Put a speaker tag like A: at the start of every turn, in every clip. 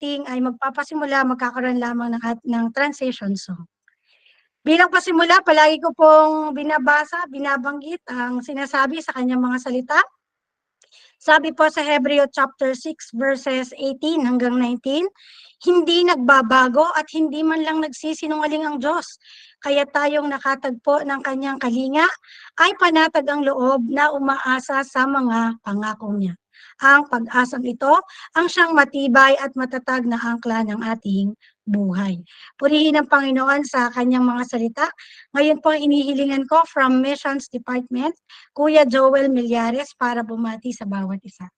A: meeting ay magkakaroon lamang ng transition song. Bilang pasimula, palagi ko pong binabanggit ang sinasabi sa kanyang mga salita. Sabi po sa Hebreo chapter 6 verses 18 hanggang 19, hindi nagbabago at hindi man lang nagsisinungaling ang Diyos. Kaya tayong nakatagpo ng kanyang kalinga ay panatag ang loob na umaasa sa mga pangako niya. Ang pag-asang ito ang siyang matibay at matatag na angkla ng ating buhay. Purihin ang Panginoon sa kanyang mga salita. Ngayon po inihilingan ko from Missions Department, Kuya Joel Millares para bumati sa bawat isa.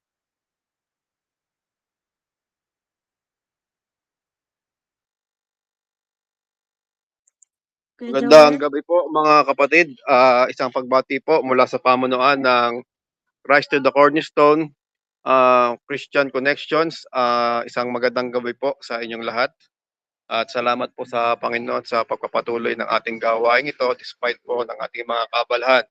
A: Kuya
B: Magandang
A: Joel.
B: gabi po mga kapatid. Isang pagbati po mula sa pamunuan ng Rise to the Cornerstone Christian Connections. Isang magandang gabi po sa inyong lahat. At salamat po sa Panginoon sa pagpapatuloy ng ating gawain ito despite po ng ating mga kaabalahan.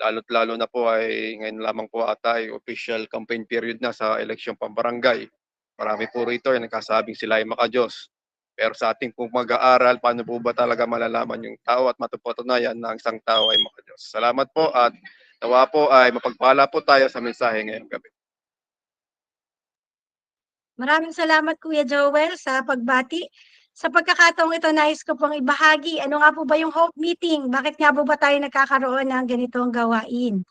B: Lalo't lalo na po ay ngayon lamang po ata ay official campaign period na sa eleksyon pambarangay. Marami po rito ay nagkasabing sila ay makadiyos. Pero sa ating pong mag-aaral, paano po ba talaga malalaman yung tao at matupatunayan na ang isang tao ay makadiyos. Salamat po at nawa po ay mapagpala po tayo sa mensahe ngayong gabi.
A: Maraming salamat Kuya Joel sa pagbati. Sa pagkakataong ito, nais ko pong ibahagi, ano nga po ba yung Hope Meeting? Bakit nga po ba tayo nagkakaroon ng ganitong gawain?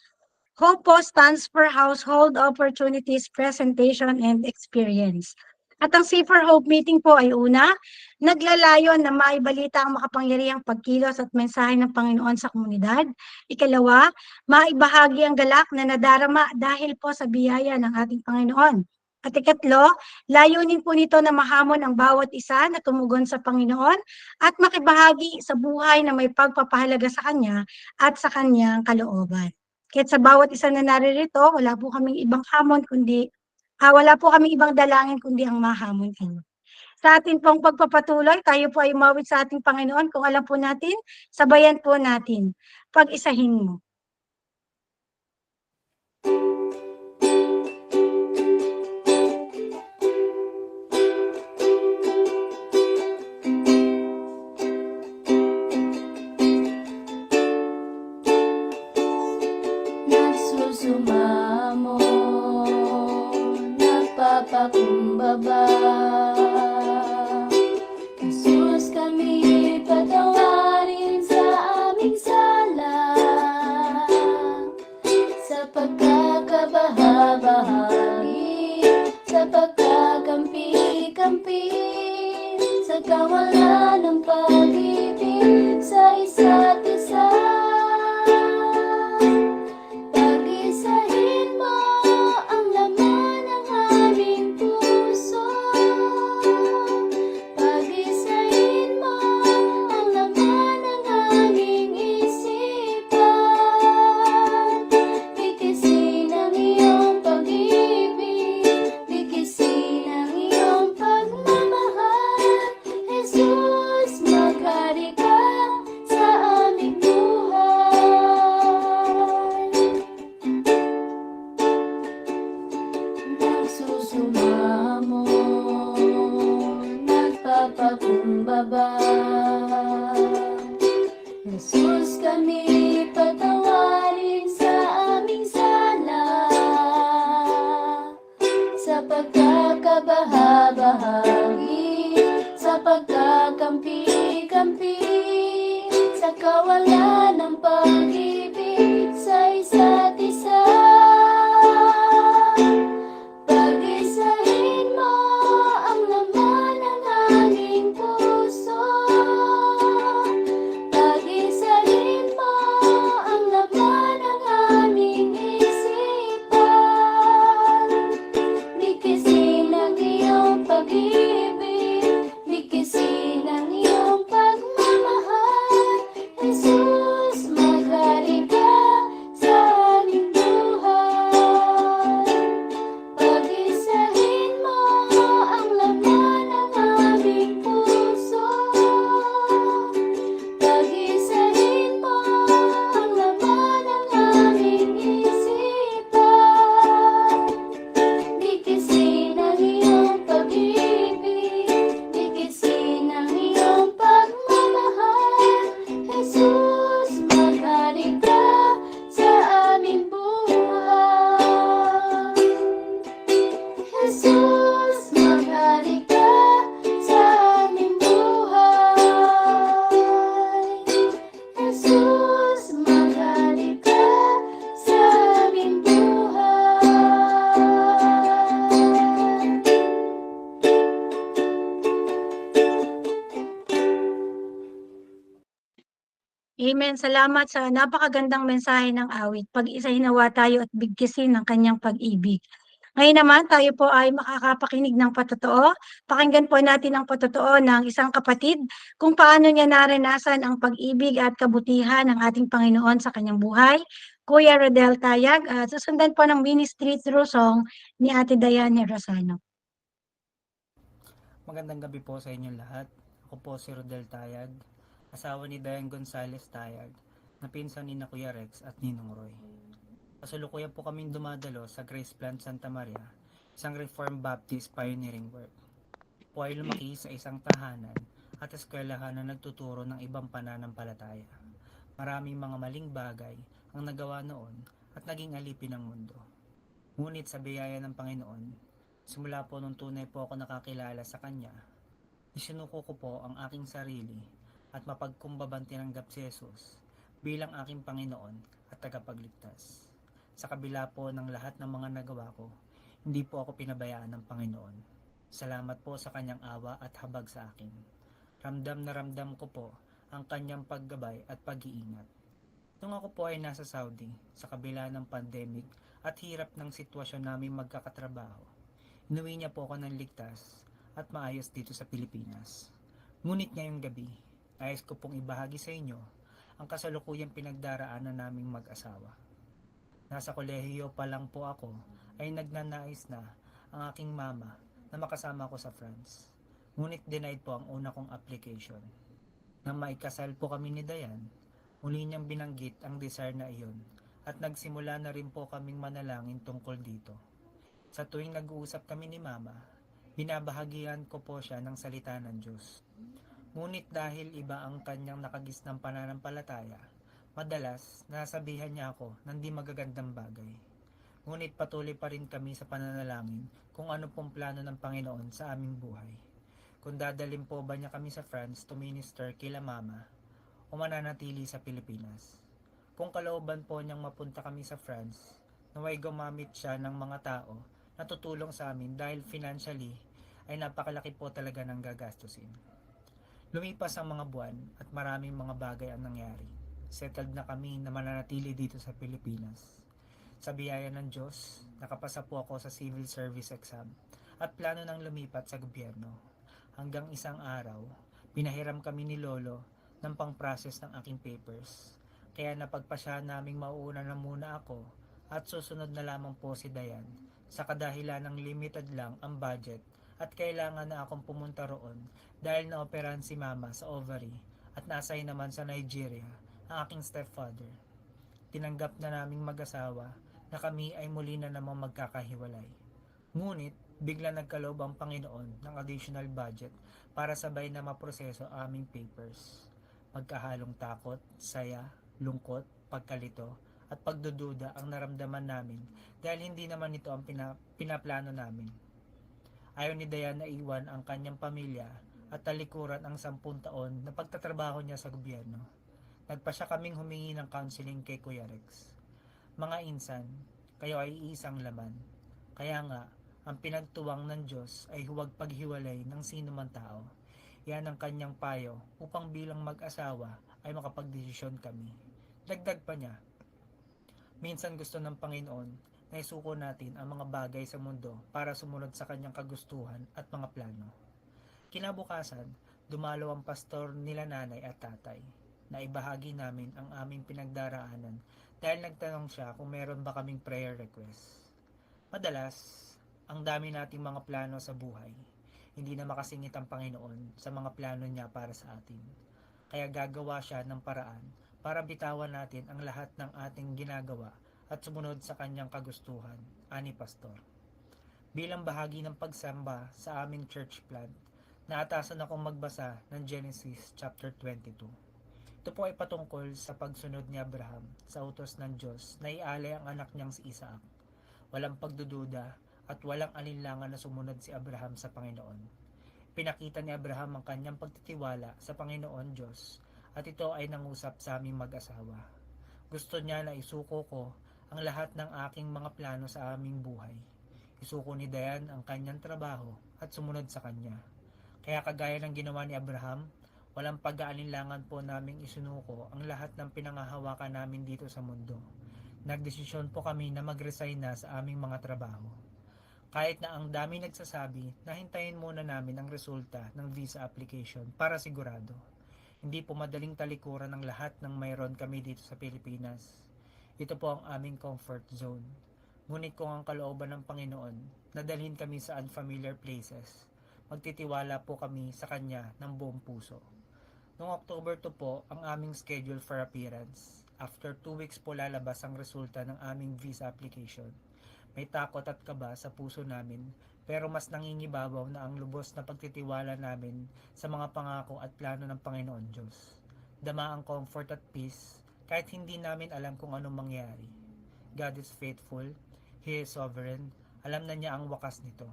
A: Hope po stands for Household Opportunities, Presentation, and Experience. At ang C4 Hope Meeting po ay una, naglalayon na maibalita ang makapangyarihang pagkilos at mensahe ng Panginoon sa komunidad. Ikalawa, maibahagi ang galak na nadarama dahil po sa biyaya ng ating Panginoon. At ikatlo, layunin po nito na mahamon ang bawat isa na tumugon sa Panginoon at makibahagi sa buhay na may pagpapahalaga sa Kanya at sa Kanyang kalooban. Kahit sa bawat isa na naririto, wala po kaming ibang dalangin kundi ang mahamon kayo. Sa atin pong pagpapatuloy, tayo po ay umawit sa ating Panginoon. Kung alam po natin, sabayan po natin. Pag-isahin mo.
C: Nagsusumamo, nagpapakumbaba. Jesus, kami patawarin sa aming sala, sa pagkakabahabahagi, sa pagkakampi-kampi, sa kawalan ng pag-ibig sa isa't isa. Pag-isahin mo ang laman ng aming puso. Pag-isahin mo ang laman ng aming isipan. Bikisin ang iyong pag-ibig, bikisin ang iyong pagmamahal. Jesus, maghari ka sa aming buhay. Nagsusumamo, nagpapakumbaba. Jesus, kami patawarin sa aming sala, sa pagkakabahabahagi, sa pagkakampi-kampi, sa kawalan ng pag-ibig sa isa't isa. Pag-isahin mo ang laman ng aming puso. Pag-isahin mo ang laman ng aming isipan. Bikisin ang iyong pag-ibig, bikisin ang iyong pagmamahal. Jesus, maghari ka sa aming buhay. Pag-isahin mo ang laman ng aming puso. Pag-isahin mo ang laman ng aming isipan. Bikisin ang iyong pag-ibig,
A: Amen. Salamat sa napakagandang mensahe ng awit. Pag-isahin nawa tayo at bigkisin ng kanyang pag-ibig. Ngayon naman, tayo po ay makakapakinig ng patotoo. Pakinggan po natin ang patotoo ng isang kapatid kung paano niya naranasan ang pag-ibig at kabutihan ng ating Panginoon sa kanyang buhay. Kuya Rodel Tayag, at susundan po ng ministry through song ni Ate Diane Rosano.
D: Magandang gabi po sa inyong lahat. Ako po si Rodel Tayag, asawa ni Diane Gonzales Tayag, na pinsan ni Kuya Rex at Ninong Roy. Kasalukuyan po kaming dumadalo sa Grace Plant Santa Maria, isang Reformed Baptist pioneering work. Po ay lumaki sa isang tahanan at eskwelahan na nagtuturo ng ibang pananampalataya. Maraming mga maling bagay ang nagawa noon at naging alipin ng mundo. Ngunit sa biyaya ng Panginoon, simula po nung tunay po ako nakakilala sa Kanya, isinuko ko po ang aking sarili at mapagkumbabang tinanggap si Jesus bilang aking Panginoon at tagapagligtas. Sa kabila po ng lahat ng mga nagawa ko, hindi po ako pinabayaan ng Panginoon. Salamat po sa Kanyang awa at habag sa akin. Ramdam na ramdam ko po ang Kanyang paggabay at pag-iingat. Nung ako po ay nasa Saudi, sa kabila ng pandemic at hirap ng sitwasyon namin magkakatrabaho, inuwi niya po ako ng ligtas at maayos dito sa Pilipinas. Ngunit ngayong gabi, nais ko pong ibahagi sa inyo ang kasalukuyang pinagdaraanan naming mag-asawa. Nasa kolehiyo pa lang po ako ay nagnanais na ang aking mama na makasama ko sa France. Ngunit denied po ang una kong application. Nang maikasal po kami ni Dayan, muli niyang binanggit ang desire na iyon at nagsimula na rin po kaming manalangin tungkol dito. Sa tuwing nag-uusap kami ni Mama, binabahagian ko po siya ng salita ng Diyos. Ngunit dahil iba ang kanyang nakagisnang pananampalataya, madalas nasabihan niya ako ng di magagandang bagay. Ngunit patuloy pa rin kami sa pananalangin kung ano pong plano ng Panginoon sa aming buhay. Kung dadalhin po ba niya kami sa France to minister kila Mama o mananatili sa Pilipinas. Kung kalooban po niyang mapunta kami sa France, naway gumamit siya ng mga tao na tutulong sa amin dahil financially ay napakalaki po talaga ng gagastusin. Lumipas ang mga buwan at maraming mga bagay ang nangyari. Settled na kami na mananatili dito sa Pilipinas. Sa biyaya ng Diyos, nakapasa po ako sa civil service exam at plano ng lumipat sa gobyerno. Hanggang isang araw, pinahiram kami ni Lolo ng pang-process ng aking papers. Kaya napagpasya naming mauuna na muna ako at susunod na lamang po si Dayan sa kadahilan ng limited lang ang budget at kailangan na akong pumunta roon dahil naoperahan si Mama sa ovary at nasay naman sa Nigeria ang aking stepfather. Tinanggap na naming mag-asawa na kami ay muli na namang magkakahiwalay. Ngunit bigla nagkaloob ang Panginoon ng additional budget para sabay na maproseso ang aming papers. Magkahalong takot, saya, lungkot, pagkalito at pagdududa ang naramdaman namin dahil hindi naman ito ang pinaplano namin. Ayaw ni Dayan na iwan ang kanyang pamilya at talikuran ang 10 taon na pagtatrabaho niya sa gobyerno. Nagpa siya kaming humingi ng counseling kay Kuya Rex. Mga insan, kayo ay isang laman. Kaya nga, ang pinagtuwang ng Diyos ay huwag paghiwalay ng sino man tao. Yan ang kanyang payo upang bilang mag-asawa ay makapagdesisyon kami. Dagdag pa niya, minsan gusto ng Panginoon na isuko natin ang mga bagay sa mundo para sumunod sa kanyang kagustuhan at mga plano. Kinabukasan, dumalo ang pastor nila nanay at tatay. Naibahagi namin ang aming pinagdaraanan dahil nagtanong siya kung meron ba kaming prayer request. Madalas, ang dami nating mga plano sa buhay. Hindi na makasingit ang Panginoon sa mga plano niya para sa atin. Kaya gagawa siya ng paraan para bitawan natin ang lahat ng ating ginagawa at sumunod sa kanyang kagustuhan, ani pastor. Bilang bahagi ng pagsamba sa aming church plant, naatasan akong magbasa ng Genesis chapter 22. Ito po ay patungkol sa pagsunod ni Abraham sa utos ng Diyos na ialay ang anak niyang si Isaac. Walang pagdududa at walang alinlangan na sumunod si Abraham sa Panginoon. Pinakita ni Abraham ang kanyang pagtitiwala sa Panginoon Diyos at ito ay nangusap sa aming mag-asawa. Gusto niya na isuko ko ang lahat ng aking mga plano sa aming buhay. Isuko ni Dayan ang kanyang trabaho at sumunod sa kanya. Kaya kagaya ng ginawa ni Abraham, Walang pag-aalinlangan po naming isinuko ang lahat ng pinangahawakan namin dito sa mundo. Nagdesisyon po kami na mag-resign na sa aming mga trabaho. Kahit na ang dami nagsasabi na hintayin muna namin ang resulta ng visa application para sigurado. Hindi po madaling talikuran ng lahat ng mayroon kami dito sa Pilipinas. Ito po ang aming comfort zone. Ngunit kung ang kalooban ng Panginoon na dalhin kami sa unfamiliar places, magtitiwala po kami sa Kanya ng buong puso. Noong October 2 po ang aming schedule for appearance. After 2 weeks po lalabas ang resulta ng aming visa application. May takot at kaba sa puso namin, pero mas nangingibabaw na ang lubos na pagtitiwala namin sa mga pangako at plano ng Panginoon Diyos. Dama ang comfort at peace kahit hindi namin alam kung anong mangyari. God is faithful, He is sovereign, alam na niya ang wakas nito.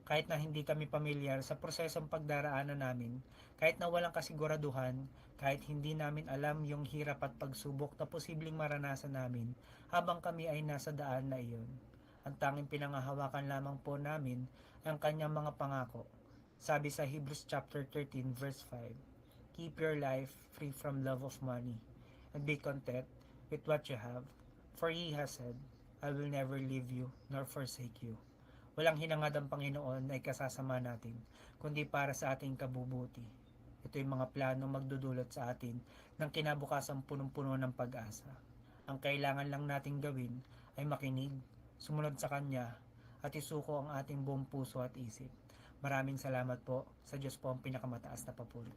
D: Kahit na hindi kami pamilyar sa prosesong pagdaraanan namin, kahit na walang kasiguraduhan, kahit hindi namin alam yung hirap at pagsubok na posibleng maranasan namin habang kami ay nasa daan na iyon. Ang tanging pinangahawakan lamang po namin ang kanyang mga pangako. Sabi sa Hebrews chapter 13 verse 5, "Keep your life free from love of money, and be content with what you have, for He has said, I will never leave you nor forsake you." Walang hinangad ang Panginoon na ikasasama natin, kundi para sa ating kabubuti. Ito yung mga plano magdudulot sa atin ng kinabukasang punong-puno ng pag-asa. Ang kailangan lang nating gawin ay makinig, sumunod sa Kanya, at isuko ang ating buong puso at isip. Maraming salamat po. Sa Diyos po ang pinakamataas na papuri.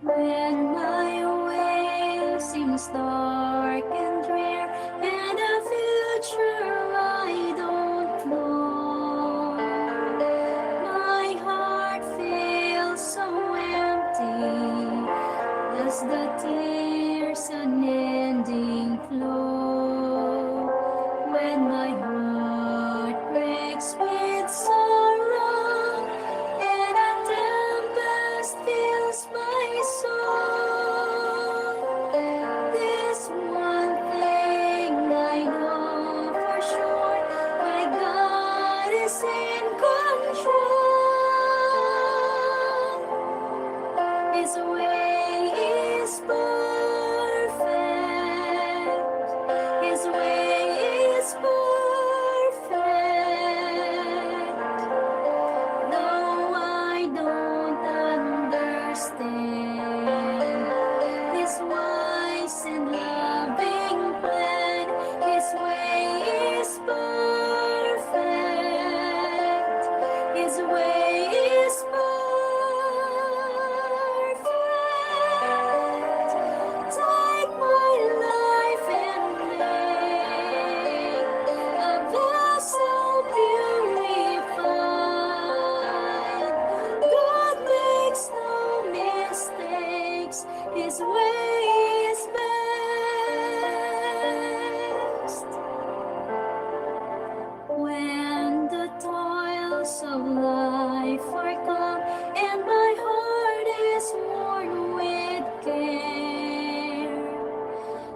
C: When my way seems dark and drear, and a future I don't know, my heart feels so empty as the tears unending flow. When my heart breaks with sorrow, and a tempest fills my soul, this one thing I know for sure, my God is in control. His way is perfect. His way is perfect. Though I don't understand His wise and loving plan, His way is perfect. His way is perfect. Take my life and make a vessel purified. God makes no mistakes. His way is best. When the toils of life are come and my heart is worn with care,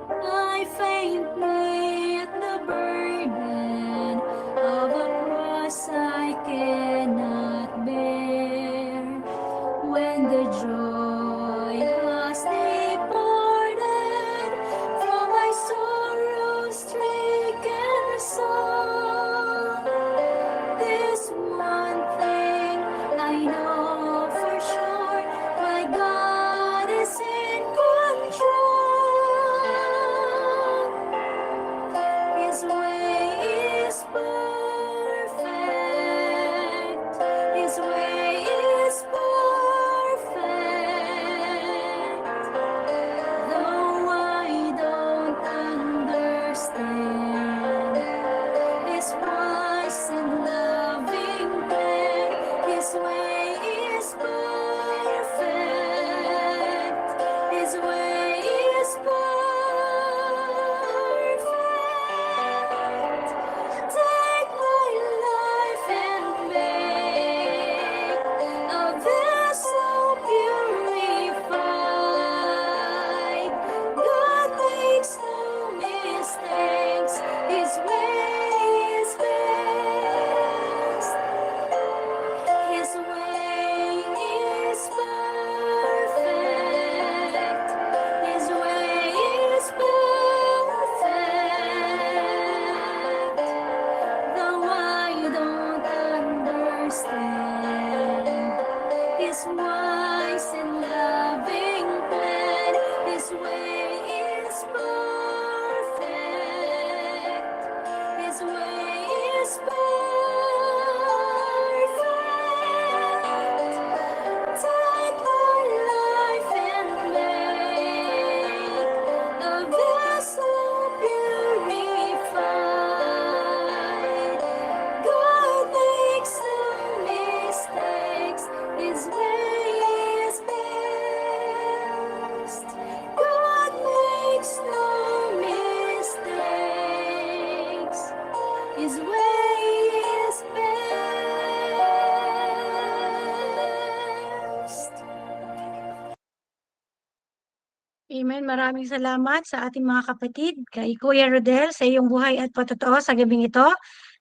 C: I faint beneath the burden of a cross I cannot bear. When the joy has departed from my sorrow-stricken soul, this one thing I know for sure, my God is in control.
A: Amen. Maraming salamat sa ating mga kapatid, kay Kuya Rodel, sa iyong buhay at patotoo sa gabing ito.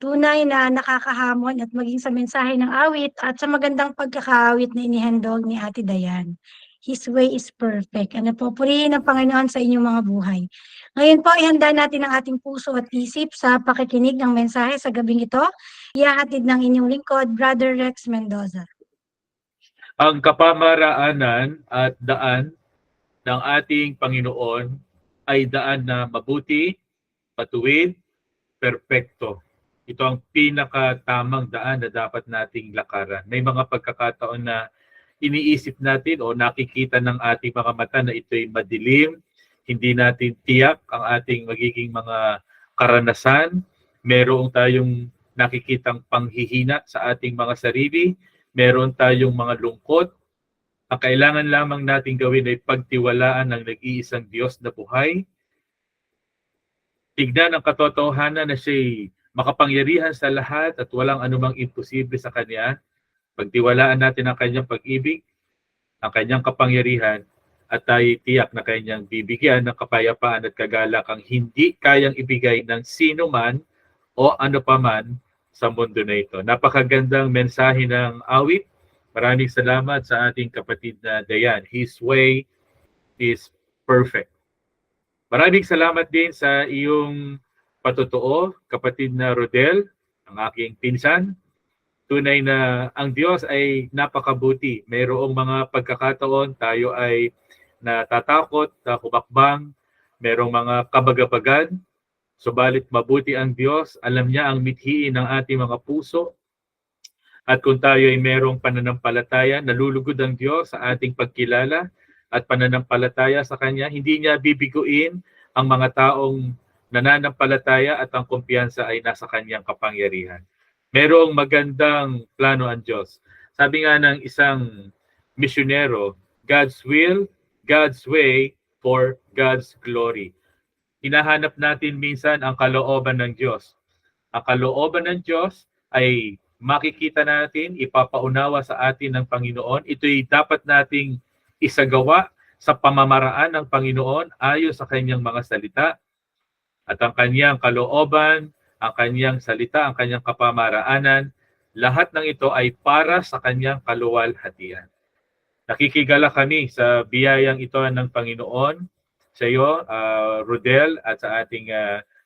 A: Tunay na nakakahamon at maging sa mensahe ng awit at sa magandang pagkakaawit na inihandog ni Ate Dayan. His way is perfect. Ano po, purihin ang Panginoon sa inyong mga buhay. Ngayon po, ihanda natin ang ating puso at isip sa pakikinig ng mensahe sa gabing ito. Ihahatid ng inyong lingkod, Brother Rex Mendoza.
E: Ang kapamaraanan at daan ng ating Panginoon ay daan na mabuti, matuwid, perpekto. Ito ang pinakatamang daan na dapat nating lakaran. May mga pagkakataon na iniisip natin o nakikita ng ating mga mata na ito'y madilim, hindi natin tiyak ang ating magiging mga karanasan. Meron tayong nakikitang panghihina sa ating mga sarili, meron tayong mga lungkot. Ang kailangan lamang natin gawin ay pagtiwalaan ng nag-iisang Diyos na buhay. Tignan ang katotohanan na siya'y makapangyarihan sa lahat at walang anumang imposible sa Kanya. Pagtiwalaan natin ang Kanyang pag-ibig, ang Kanyang kapangyarihan, at tayo tiyak na Kanyang bibigyan ng kapayapaan at kagalakang hindi kayang ibigay ng sino man o ano paman sa mundo na ito. Napakagandang mensahe ng awit. Maraming salamat sa ating kapatid na Dayan. His way is perfect. Maraming salamat din sa iyong patotoo, kapatid na Rodel, ang aking pinsan. Tunay na ang Diyos ay napakabuti. Mayroong mga pagkakataon tayo ay natatakot, humakbang, mayroong mga kabagabagan. Subalit mabuti ang Diyos, alam niya ang mithiin ng ating mga puso. At kung tayo ay mayroong pananampalataya, nalulugod ang Diyos sa ating pagkilala at pananampalataya sa Kanya. Hindi niya bibiguin ang mga taong nananampalataya at ang kumpiyansa ay nasa Kanyang kapangyarihan. Merong magandang plano ang Diyos. Sabi nga ng isang misyonero, God's will, God's way, for God's glory. Hinahanap natin minsan ang kalooban ng Diyos. Ang kalooban ng Diyos ay makikita natin, ipapaunawa sa atin ng Panginoon. Ito'y dapat nating isagawa sa pamamaraan ng Panginoon ayon sa Kanyang mga salita. At ang Kanyang kalooban, ang Kanyang salita, ang Kanyang kapamaraanan, lahat ng ito ay para sa Kanyang kaluwalhatian. Nakikigala kami sa biyayang ito ng Panginoon sa iyo, Rodel, at sa ating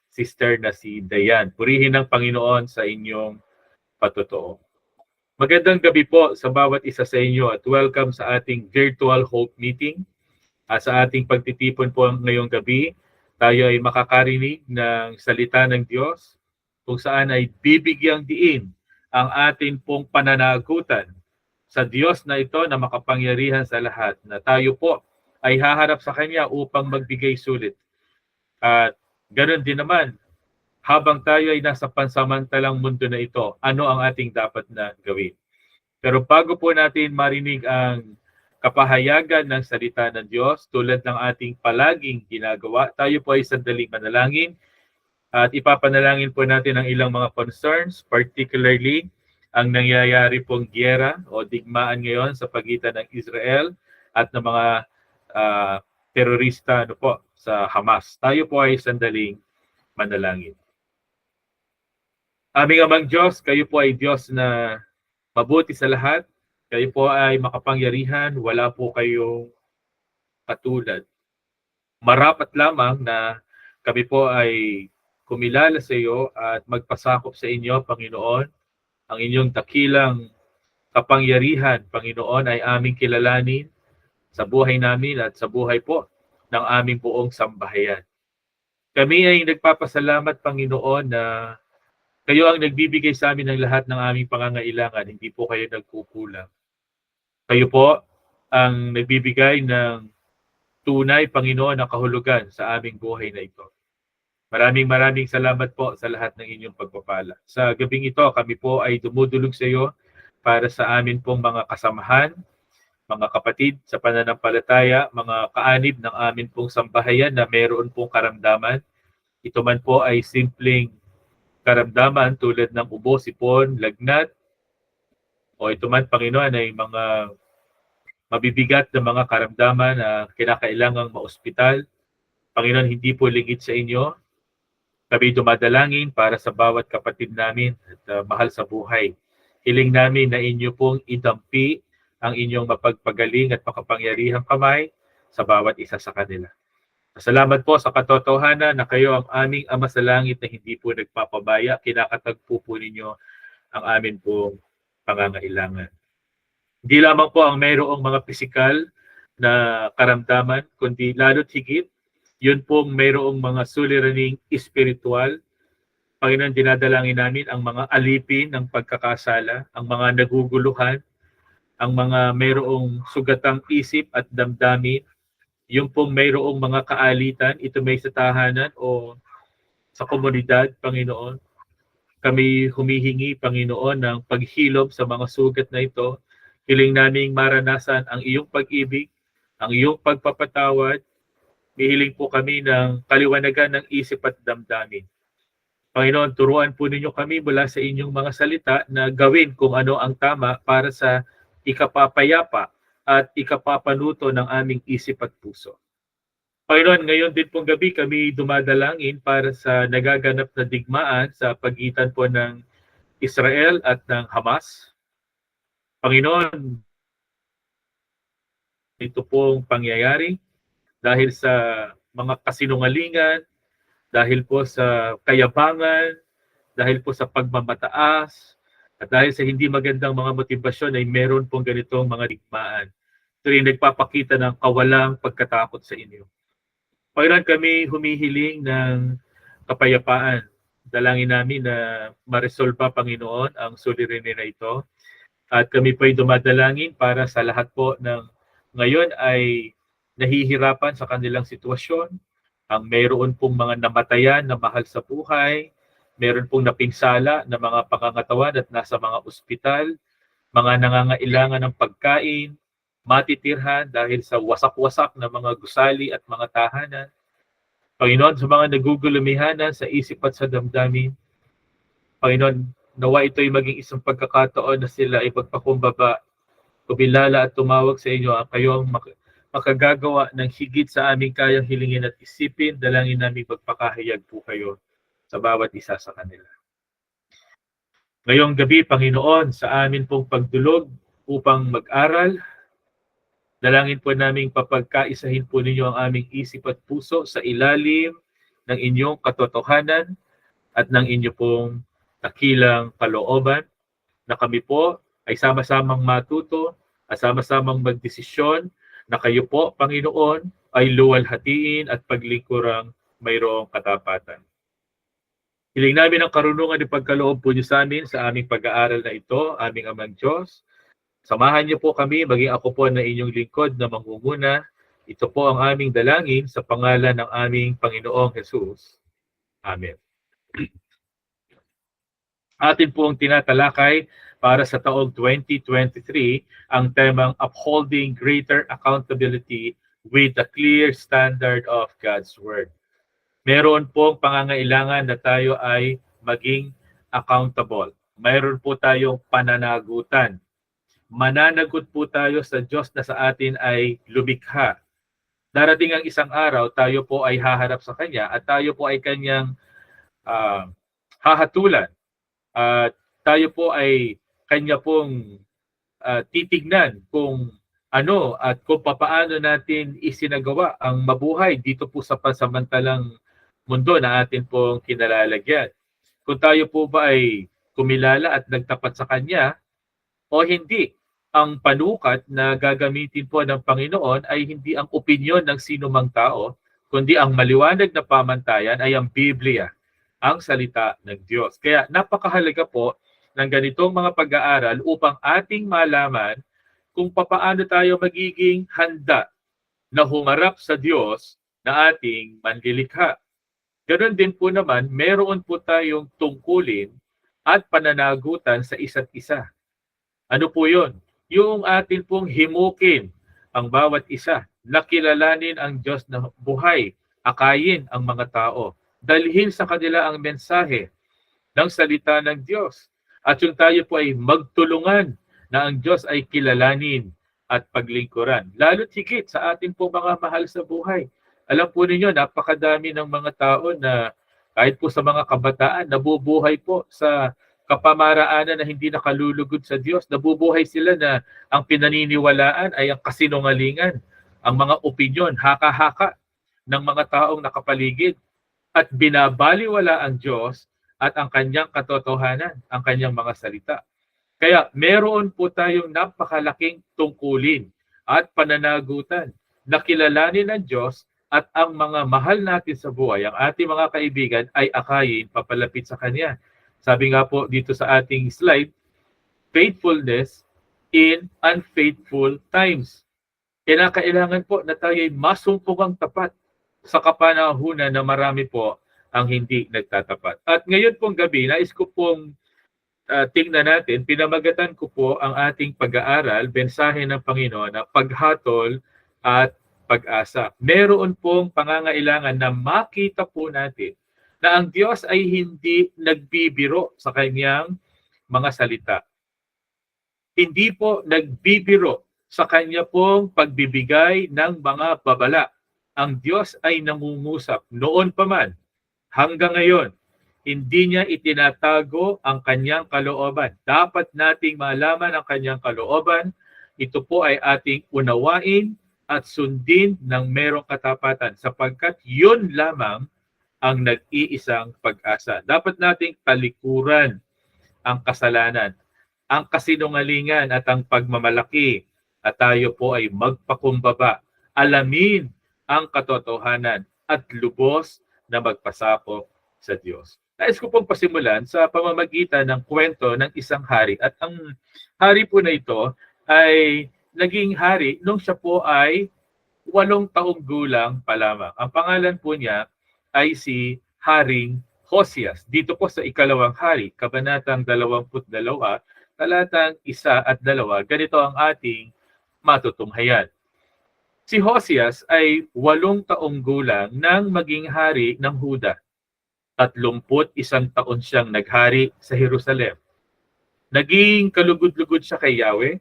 E: sister na si Dayan. Purihin ng Panginoon sa inyong patotoo. Magandang gabi po sa bawat isa sa inyo at welcome sa ating virtual Hope Meeting. Sa ating pagtitipon po ngayong gabi, tayo ay makakarinig ng salita ng Diyos kung saan ay bibigyang diin ang atin pong pananagutan sa Diyos na ito na makapangyarihan sa lahat, na tayo po ay haharap sa Kanya upang magbigay sulit. At ganoon din naman, habang tayo ay nasa pansamantalang mundo na ito, ano ang ating dapat na gawin? Pero bago po natin marinig ang kapahayagan ng salita ng Diyos, tulad ng ating palaging ginagawa, tayo po ay sandaling manalangin at ipapanalangin po natin ang ilang mga concerns, particularly ang nangyayari pong giyera o digmaan ngayon sa pagitan ng Israel at ng mga terorista sa Hamas. Tayo po ay sandaling manalangin. Aming Amang Diyos, kayo po ay Diyos na mabuti sa lahat. Kayo po ay makapangyarihan, wala po kayong katulad. Marapat lamang na kami po ay kumilala sa iyo at magpasakop sa inyo, Panginoon. Ang inyong dakilang kapangyarihan, Panginoon, ay aming kilalanin sa buhay namin at sa buhay po ng aming buong sambahayan. Kami ay nagpapasalamat, Panginoon, na kayo ang nagbibigay sa amin ng lahat ng aming pangangailangan, hindi po kayo nagkukulang. Kayo po ang nagbibigay ng tunay, Panginoon, na kahulugan sa aming buhay na ito. Maraming salamat po sa lahat ng inyong pagpapala. Sa gabing ito, kami po ay dumudulog sa iyo para sa amin pong mga kasamahan, mga kapatid sa pananampalataya, mga kaanib ng amin pong sambahayan na meron pong karamdaman. Ito man po ay simpleng karamdaman tulad ng ubo, sipon, lagnat, o ito man, Panginoon, ay mga mabibigat na mga karamdaman na kinakailangang maospital. Panginoon, hindi po lingid sa inyo. Kami dumadalangin para sa bawat kapatid namin at mahal sa buhay. Hiling namin na inyo pong idampi ang inyong mapagpagaling at makapangyarihang kamay sa bawat isa sa kanila. Salamat po sa katotohanan na kayo ang aming Ama sa Langit na hindi po nagpapabaya. Kinakatagpo po ninyo ang amin pong pangangailangan. Hindi lamang po ang mayroong mga pisikal na karamdaman, kundi lalo't higit, yun pong mayroong mga suliraning espiritual. Panginoon, dinadalangin namin ang mga alipin ng pagkakasala, ang mga naguguluhan, ang mga mayroong sugatang isip at damdamin, yung pong mayroong mga kaalitan, ito may sa tahanan o sa komunidad, Panginoon. Kami humihingi, Panginoon, ng paghilom sa mga sugat na ito. Hiling naming maranasan ang iyong pag-ibig, ang iyong pagpapatawad. Hihiling po kami ng kaliwanagan ng isip at damdamin. Panginoon, turuan po ninyo kami mula sa inyong mga salita na gawin kung ano ang tama para sa ikapapayapa at ikapapanuto ng aming isip at puso. Panginoon, ngayon din pong gabi kami dumadalangin para sa nagaganap na digmaan sa pagitan po ng Israel at ng Hamas. Panginoon, ito pong pangyayari dahil sa mga kasinungalingan, dahil po sa kayabangan, dahil po sa pagmamataas, at dahil sa hindi magandang mga motibasyon ay meron pong ganitong mga digmaan. Ito rin nagpapakita ng kawalang pagkatakot sa inyo. Panginoon, kami humihiling ng kapayapaan. Dalangin namin na maresolba, Panginoon, ang suliranin na ito. At kami po ay dumadalangin para sa lahat po ng ngayon ay nahihirapan sa kanilang sitwasyon. Ang mayroon pong mga namatayan na mahal sa buhay, mayroon pong napinsala na mga pangangatawan at nasa mga ospital, mga nangangailangan ng pagkain, matitirhan dahil sa wasak-wasak na mga gusali at mga tahanan. Panginoon, sa mga nagugulumihanan sa isip at sa damdamin, Panginoon, nawa ito'y maging isang pagkakataon na sila ay magpakumbaba, kubilala at tumawag sa inyo ang kayong makagagawa ng higit sa aming kayang hilingin at isipin. Dalangin namin magpakahayag po kayo sa bawat isa sa kanila. Ngayong gabi, Panginoon, sa amin pong pagdulog upang mag-aral, dalangin po namin papagkaisahin po ninyo ang aming isip at puso sa ilalim ng inyong katotohanan at ng inyo pong dakilang kalooban na kami po ay sama-samang matuto at sama-samang magdesisyon na kayo po, Panginoon, ay luwalhatiin at paglingkurang mayroong katapatan. Hiling namin ang karunungan at pagkaloob po niyo sa amin sa aming pag-aaral na ito, aming Amang Diyos. Samahan niyo po kami, maging ako po na inyong lingkod na mangunguna. Ito po ang aming dalangin sa pangalan ng aming Panginoong Jesus. Amen. Atin pong tinatalakay para sa taong 2023 ang temang Upholding Greater Accountability with a Clear Standard of God's Word. Meron pong pangangailangan na tayo ay maging accountable. Mayroon po tayong pananagutan. Mananagot po tayo sa Diyos na sa atin ay lumikha. Darating ang isang araw, tayo po ay haharap sa Kanya at tayo po ay Kanyang hahatulan. Tayo po ay Kanya pong titignan kung ano at kung papaano natin isinagawa ang mabuhay dito po sa pansamantalang mundo na atin pong kinalalagyan. Kung tayo po ba ay kumilala at nagtapat sa Kanya o hindi, ang panukat na gagamitin po ng Panginoon ay hindi ang opinyon ng sino mang tao, kundi ang maliwanag na pamantayan ay ang Biblia, ang salita ng Diyos. Kaya napakahalaga po ng ganitong mga pag-aaral upang ating malaman kung papaano tayo magiging handa na humarap sa Diyos na ating manlilikha. Ganon din po naman, meron po tayong tungkulin at pananagutan sa isa't isa. Ano po yun? Yung atin pong himukin ang bawat isa, nakilalanin ang Diyos na buhay, akayin ang mga tao, dalhin sa kanila ang mensahe ng salita ng Diyos. At yung tayo po ay magtulungan na ang Diyos ay kilalanin at paglingkuran. Lalo't higit sa ating po mga mahal sa buhay. Alam po ninyo, napakadami ng mga tao na kahit po sa mga kabataan, nabubuhay po sa kapamaraanan na hindi nakalulugod sa Diyos. Nabubuhay sila na ang pinaniniwalaan ay ang kasinungalingan, ang mga opinyon, haka-haka ng mga taong nakapaligid at binabaliwala ang Diyos at ang kanyang katotohanan, ang kanyang mga salita. Kaya meron po tayong napakalaking tungkulin at pananagutan na kilalanin ng Diyos at ang mga mahal natin sa buhay, ang ating mga kaibigan ay akayin papalapit sa Kanya. Sabi nga po dito sa ating slide, faithfulness in unfaithful times. Kailangan po na tayo ay masumpungang tapat sa kapanahunan na marami po ang hindi nagtatapat. At ngayon pong gabi, nais ko pong tingnan natin, pinamagatan ko po ang ating pag-aaral, mensahe ng Panginoon na paghatol at pag-asa. Meron pong pangangailangan na makita po natin na ang Diyos ay hindi nagbibiro sa kanyang mga salita. Hindi po nagbibiro sa kanya pong pagbibigay ng mga babala. Ang Diyos ay nangungusap noon pa man hanggang ngayon. Hindi niya itinatago ang kanyang kalooban. Dapat nating malaman ang kanyang kalooban. Ito po ay ating unawain at sundin ng merong katapatan sapagkat yun lamang ang nag-iisang pag-asa. Dapat nating talikuran ang kasalanan, ang kasinungalingan at ang pagmamalaki at tayo po ay magpakumbaba. Alamin ang katotohanan at lubos na magpasakop sa Diyos. Nais ko pong pasimulan sa pamamagitan ng kwento ng isang hari. At ang hari po na ito ay naging hari nung siya po ay 8 taong gulang pa lamang. Ang pangalan po niya ay si Haring Hosias. Dito po sa ikalawang hari, kabanatang 22, talatang 1 at 2, ganito ang ating matutunghayan. Si Hosias ay 8 taong gulang nang maging hari ng Huda. 31 taon siyang naghari sa Jerusalem. Naging kalugod-lugod siya kay Yahweh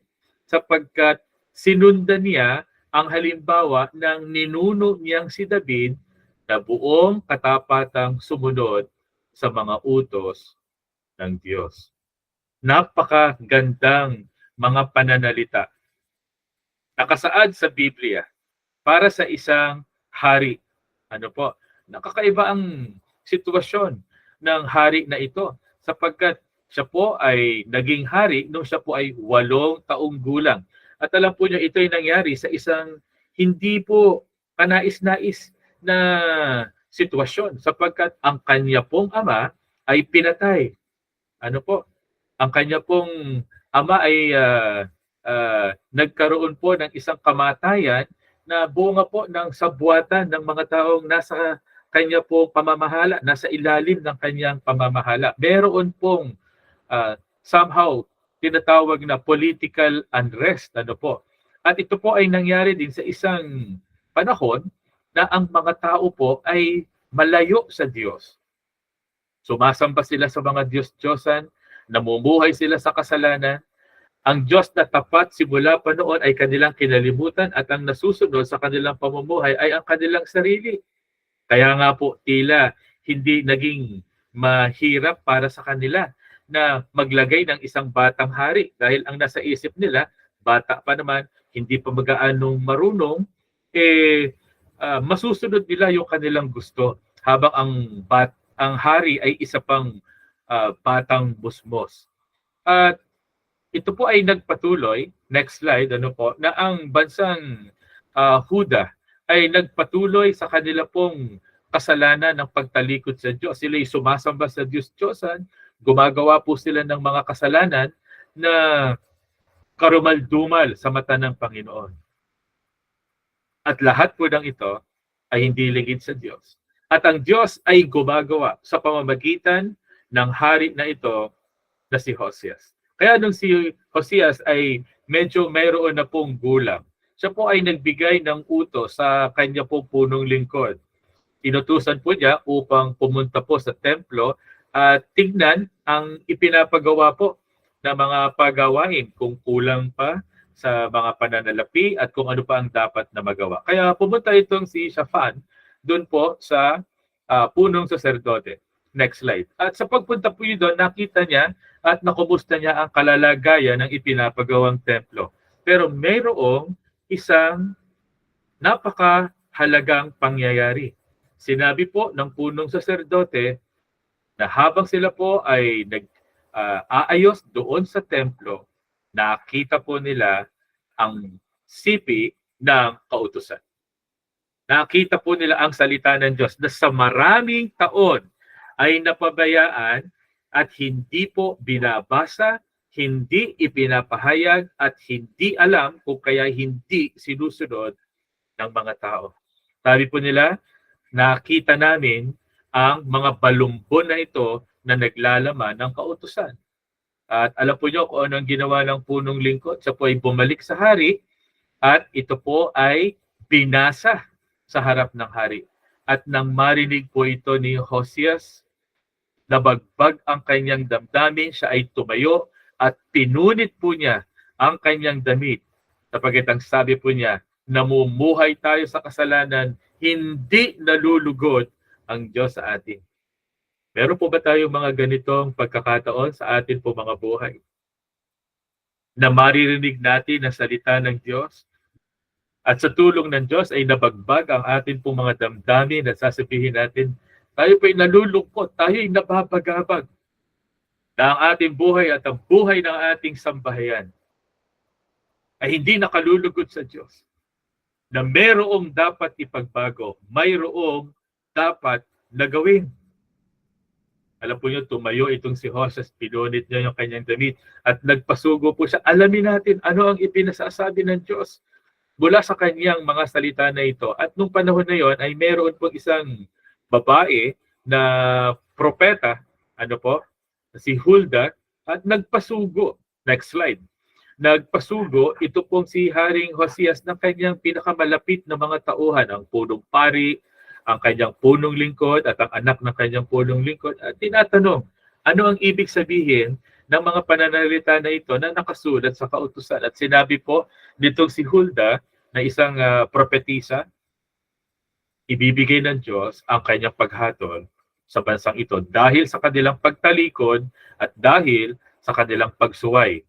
E: sapagkat sinundan niya ang halimbawa ng ninuno niyang si David na buong katapatang sumunod sa mga utos ng Diyos. Napakagandang mga pananalita. Nakasaad sa Biblia para sa isang hari. Ano po? Nakakaiba ang sitwasyon ng hari na ito sapagkat siya po ay naging hari nung siya po ay 8 taong gulang. At alam po niyo, ito ay nangyari sa isang hindi po kanais-nais na sitwasyon sapagkat ang kanya pong ama ay pinatay. Ano po? Ang kanya pong ama ay nagkaroon po ng isang kamatayan na bunga po ng sabwatan ng mga taong nasa kanya pong pamamahala, nasa ilalim ng kanyang pamamahala. Meron pong somehow tinatawag na political unrest. Ano po? At ito po ay nangyari din sa isang panahon na ang mga tao po ay malayo sa Diyos. Sumasamba sila sa mga Diyos-Diyosan, namumuhay sila sa kasalanan. Ang Diyos na tapat simula pa noon ay kanilang kinalimutan at ang nasusunod sa kanilang pamumuhay ay ang kanilang sarili. Kaya nga po tila hindi naging mahirap para sa kanila na maglagay ng isang batang hari dahil ang nasa isip nila, bata pa naman, hindi pa magaanong marunong, masusunod nila yung kanilang gusto habang ang hari ay isa pang batang busmos. At ito po ay nagpatuloy, next slide, ano po, na ang bansang Huda ay nagpatuloy sa kanila pong kasalanan ng pagtalikod sa Diyos. Sila ay sumasamba sa Diyos-Diyosan, gumagawa po sila ng mga kasalanan na karumal-dumal sa mata ng Panginoon. At lahat po ng ito ay hindi lingid sa Diyos. At ang Diyos ay gumagawa sa pamamagitan ng hari na ito na si Hosias. Kaya nung si Hosias ay medyo mayroon na pong gulang, siya po ay nagbigay ng utos sa kanya pong punong lingkod. Inutusan po niya upang pumunta po sa templo at tignan ang ipinapagawa po na mga pagawain kung kulang pa sa mga pananalapi at kung ano pa ang dapat na magawa. Kaya pumunta itong si Shaphan doon po sa punong saserdote. Next slide. At sa pagpunta po yun doon, nakita niya at nakumusta niya ang kalalagayan ng ipinapagawang templo. Pero mayroong isang napakahalagang pangyayari. Sinabi po ng punong saserdote na habang sila po ay aayos doon sa templo, nakita po nila ang sipi ng kautusan. Nakita po nila ang salita ng Diyos na sa maraming taon ay napabayaan at hindi po binabasa, hindi ipinapahayag at hindi alam kung kaya hindi sinusunod ng mga tao. Sabi po nila, nakita namin ang mga balumbon na ito na naglalaman ng kautusan. At alam po niyo kung anong ginawa ng punong lingkod. Siya po ay bumalik sa hari at ito po ay binasa sa harap ng hari. At nang marinig po ito ni Hosias, nabagbag ang kanyang damdamin, siya ay tumayo at pinunit po niya ang kanyang damit. Sapagkat ang sabi po niya, namumuhay tayo sa kasalanan, hindi nalulugod ang Diyos sa atin. Meron po ba tayo mga ganitong pagkakataon sa atin po mga buhay? Na maririnig natin ang salita ng Diyos at sa tulong ng Diyos ay nabagbag ang atin po mga damdamin at sasabihin natin, tayo po ay nalulungkot, tayo ay napapagabag na ang ating buhay at ang buhay ng ating sambahayan ay hindi nakalulugod sa Diyos. Na mayroong dapat ipagbago, mayroong dapat nagawin. Alam po niyo, tumayo itong si Hosias, pinunit niya yung kanyang damit at nagpasugo po siya. Alamin natin ano ang ipinasasabi ng Diyos mula sa kanyang mga salita na ito. At nung panahon na yon ay mayroon po isang babae na propeta, si Hulda, at nagpasugo. Next slide. Nagpasugo, ito pong si Haring Hosias ng kanyang pinakamalapit na mga tauhan, ang punong pari, ang kanyang punong lingkod at ang anak ng kanyang punong lingkod. At tinatanong, ano ang ibig sabihin ng mga pananalita na ito na nakasulat sa kautusan? At sinabi po nitong si Hulda na isang propetisa, ibibigay ng Diyos ang kanyang paghatol sa bansang ito dahil sa kanilang pagtalikod at dahil sa kanilang pagsuway.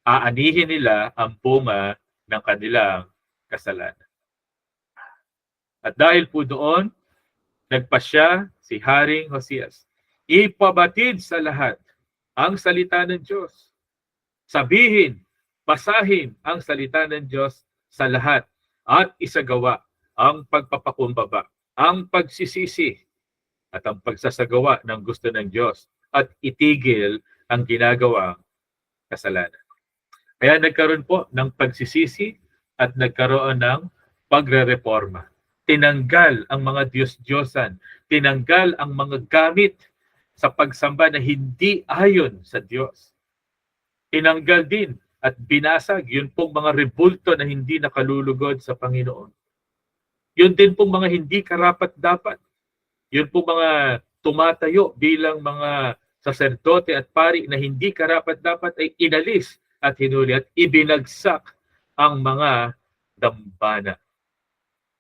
E: Aanihin nila ang bunga ng kanilang kasalanan. At dahil po doon, nagpasya si Haring Hosias. Ipabatid sa lahat ang salita ng Diyos. Sabihin, basahin ang salita ng Diyos sa lahat at isagawa ang pagpapakumbaba, ang pagsisisi at ang pagsasagawa ng gusto ng Diyos at itigil ang ginagawang kasalanan. Kaya nagkaroon po ng pagsisisi at nagkaroon ng pagre-reforma. Tinanggal ang mga Diyos-Diyosan, tinanggal ang mga gamit sa pagsamba na hindi ayon sa Diyos. Tinanggal din at binasag yun pong mga rebulto na hindi nakalulugod sa Panginoon. Yun din pong mga hindi karapat-dapat. Yun pong mga tumatayo bilang mga saserdote at pari na hindi karapat-dapat ay inalis at hinuli at ibinagsak ang mga dambana.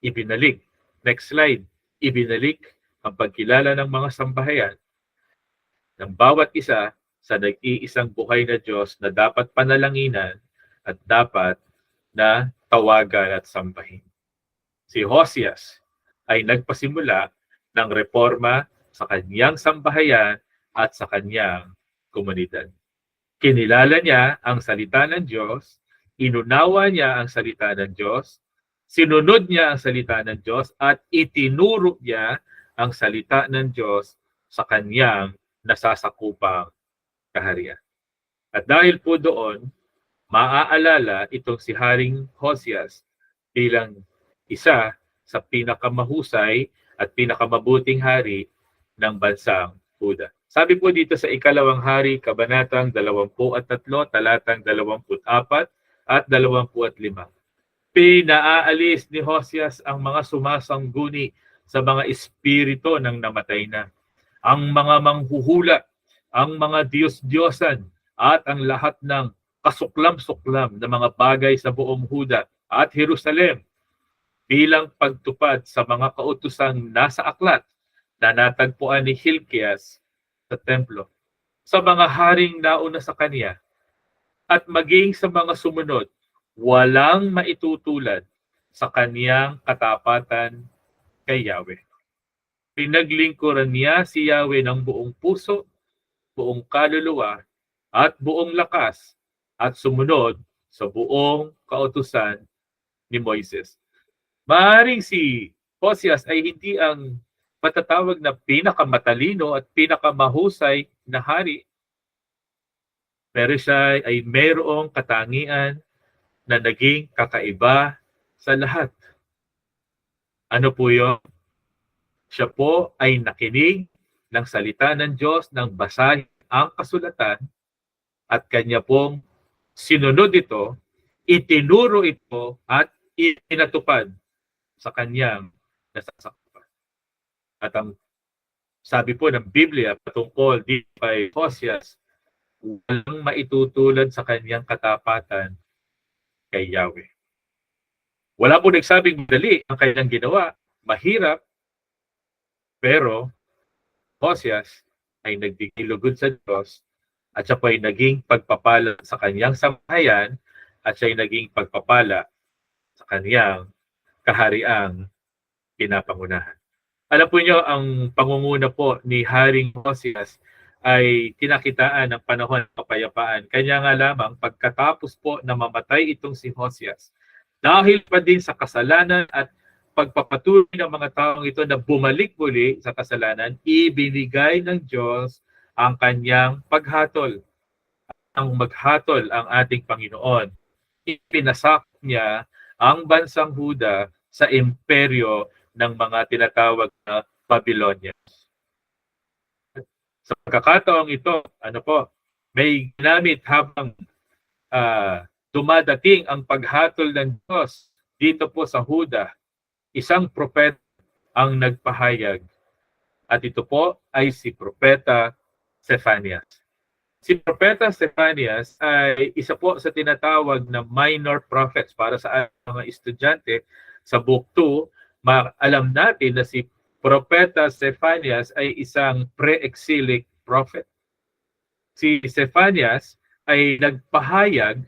E: Ibinalik. Next slide. Ibinalik ang pagkilala ng mga sambahayan ng bawat isa sa nag-iisang buhay na Diyos na dapat panalanginan at dapat na tawagan at sambahin. Si Hosias ay nagpasimula ng reforma sa kanyang sambahayan at sa kanyang komunidad. Kinilala niya ang salita ng Diyos, inunawa niya ang salita ng Diyos, sinunod niya ang salita ng Diyos at itinuro niya ang salita ng Diyos sa kanyang nasasakupang kaharian. At dahil po doon, maaalala itong si Haring Hosias bilang isa sa pinakamahusay at pinakamabuting hari ng bansang Huda. Sabi po dito sa Ikalawang Hari, Kabanatang 23, talatang 24 at 25. Pinaalis ni Hosias ang mga sumasangguni sa mga espiritu ng namatay na, ang mga manghuhula, ang mga Diyos-Diyosan, at ang lahat ng kasuklam-suklam na mga bagay sa buong Huda at Jerusalem bilang pagtupad sa mga kautosang nasa aklat na natagpuan ni Hilkias sa templo, sa mga haring nauna sa kanya, at maging sa mga sumunod, walang maitutulad sa kaniyang katapatan kay Yahweh. Pinaglingkuran niya si Yahweh ng buong puso, buong kaluluwa, at buong lakas, at sumunod sa buong kautusan ni Moises. Maaaring si Hosias ay hindi ang matatawag na pinakamatalino at pinakamahusay na hari, pero siya ay mayroong katangian na naging kakaiba sa lahat. Ano po yun? Siya po ay nakinig ng salita ng Diyos nang basahin ang kasulatan at kanya pong sinunod ito, itinuro ito at itinatupad sa kanyang nasasakpan. At ang sabi po ng Biblia patungkol dito kay Hosias, walang maitutulad sa kanyang katapatan kay Yahweh. Wala po nagsabing madali ang kanyang ginawa, mahirap, pero Hosias ay nagdikilugod sa Diyos at siya po ay naging pagpapala sa kanyang sambahayan at siya ay naging pagpapala sa kanyang kahariang pinapangunahan. Alam po niyo, ang pangunguna po ni Haring Hosias ay tinakitaan ng panahon ng kapayapaan. Kanya nga lamang pagkatapos po na mamatay itong si Hosias, dahil pa din sa kasalanan at pagpapatuloy ng mga taong ito na bumalik muli sa kasalanan, ibinigay ng Diyos ang kanyang paghatol. Ang maghatol ang ating Panginoon. Ipinasakop niya ang bansang Huda sa imperyo ng mga tinatawag na Babylonians. Sa pagkakataong ito, may ginamit habang dumadating ang paghatol ng Diyos dito po sa Huda. Isang propeta ang nagpahayag at ito po ay si Propeta Zephanias. Si Propeta Zephanias ay isa po sa tinatawag na minor prophets. Para sa mga estudyante sa Book 2, alam natin na si Propeta Zephanias ay isang pre-exilic prophet. Si Zephanias ay nagpahayag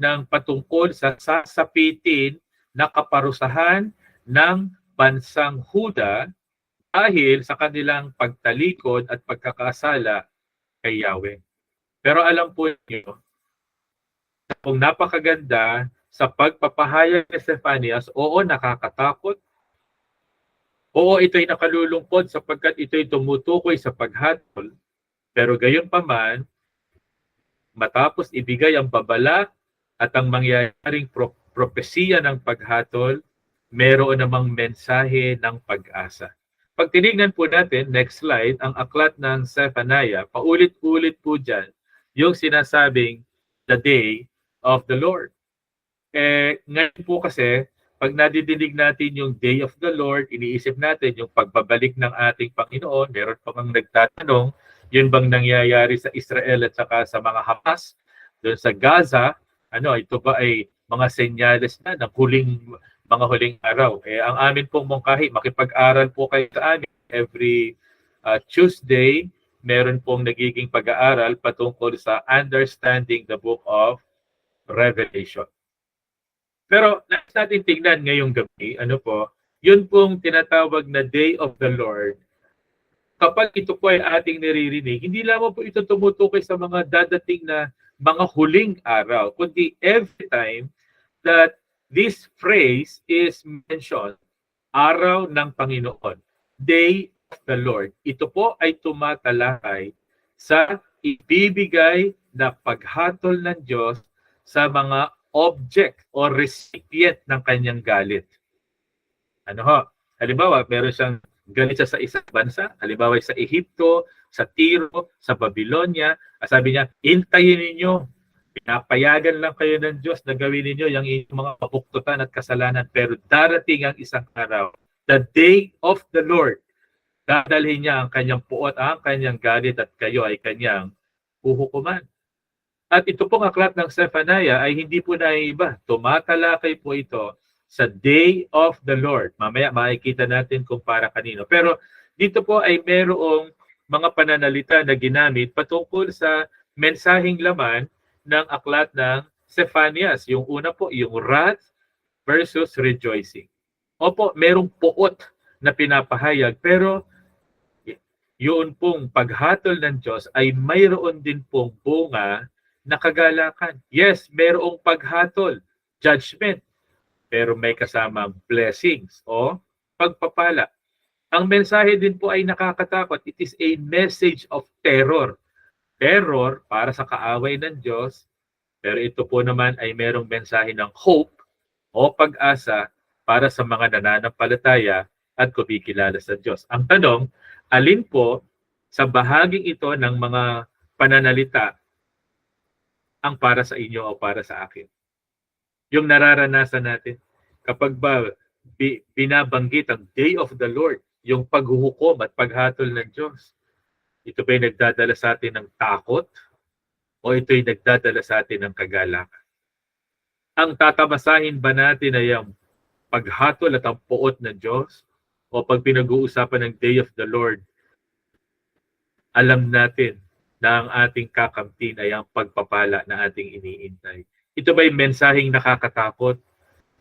E: ng patungkol sa sasapitin na kaparusahan ng bansang Huda dahil sa kanilang pagtalikod at pagkakasala kay Yahweh. Pero alam po niyo, kung napakaganda sa pagpapahayag ni Zephanias, oo, nakakatakot. Oo, ito'y nakalulungkot sapagkat ito'y tumutukoy sa paghatol. Pero gayon pa man, matapos ibigay ang babala at ang mangyayaring propesiya ng paghatol, meron namang mensahe ng pag-asa. Pag tinignan po natin, next slide, ang aklat ng Zephaniah, paulit-ulit po dyan yung sinasabing the day of the Lord. Ngayon po kasi, pag nadidinig natin yung day of the Lord, iniisip natin yung pagbabalik ng ating Panginoon. Meron pa mga nagtatanong, yun bang nangyayari sa Israel at saka sa mga Hamas, doon sa Gaza, ito ba ay mga senyales na ng mga huling araw? Ang amin pong mungkahi, makipag-aral po kayo sa amin every Tuesday. Meron pong nagiging pag-aaral patungkol sa understanding the book of Revelation. Pero nais natin tingnan ngayong gabi, yun pong tinatawag na Day of the Lord. Kapag ito po ay ating naririnig, hindi lamang po ito tumutukoy sa mga dadating na mga huling araw, kundi every time that this phrase is mentioned, araw ng Panginoon, Day of the Lord. Ito po ay tumatalakay sa ibibigay na paghatol ng Diyos sa mga object o recipient ng kanyang galit. Halimbawa, meron siyang galit sa isang bansa, halimbawa sa Ehipto, sa Tiro, sa Babylonia. Sabi niya, hintayin ninyo, pinapayagan lang kayo ng Diyos na gawin ninyo yung mga kabuktutan at kasalanan, pero darating ang isang araw, the day of the Lord, dadalhin niya ang kanyang puot, ang kanyang galit at kayo ay kanyang huhukuman. At ito pong aklat ng Zephaniah ay hindi po naiiba. Tumatalakay po ito sa Day of the Lord. Mamaya makikita natin kung para kanino. Pero dito po ay merong mga pananalita na ginamit patungkol sa mensaheng laman ng aklat ng Zephaniah. Yung una po, yung wrath versus rejoicing. Opo, merong puot na pinapahayag, pero yun pong paghatol ng Diyos ay mayroon din pong bunga na kagalakan. Yes, mayroong paghatol, judgment, pero may kasamang blessings o pagpapala. Ang mensahe din po ay nakakatakot. It is a message of terror. Terror para sa kaaway ng Diyos, pero ito po naman ay merong mensahe ng hope o pag-asa para sa mga nananampalataya at kumikilala sa Diyos. Ang tanong, alin po sa bahaging ito ng mga pananalita ang para sa inyo o para sa akin? Yung nararanasan natin, kapag ba binabanggit ang Day of the Lord, yung paghuhukom at paghatol ng Diyos, ito ba'y nagdadala sa atin ng takot o ito'y nagdadala sa atin ng kagalakan? Ang tatamasahin ba natin ay ang paghatol at ang puot ng Diyos? O pag pinag-uusapan ng Day of the Lord, alam natin na ang ating kakamtin ay ang pagpapala na ating iniintay? Ito ba'y mensaheng nakakatakot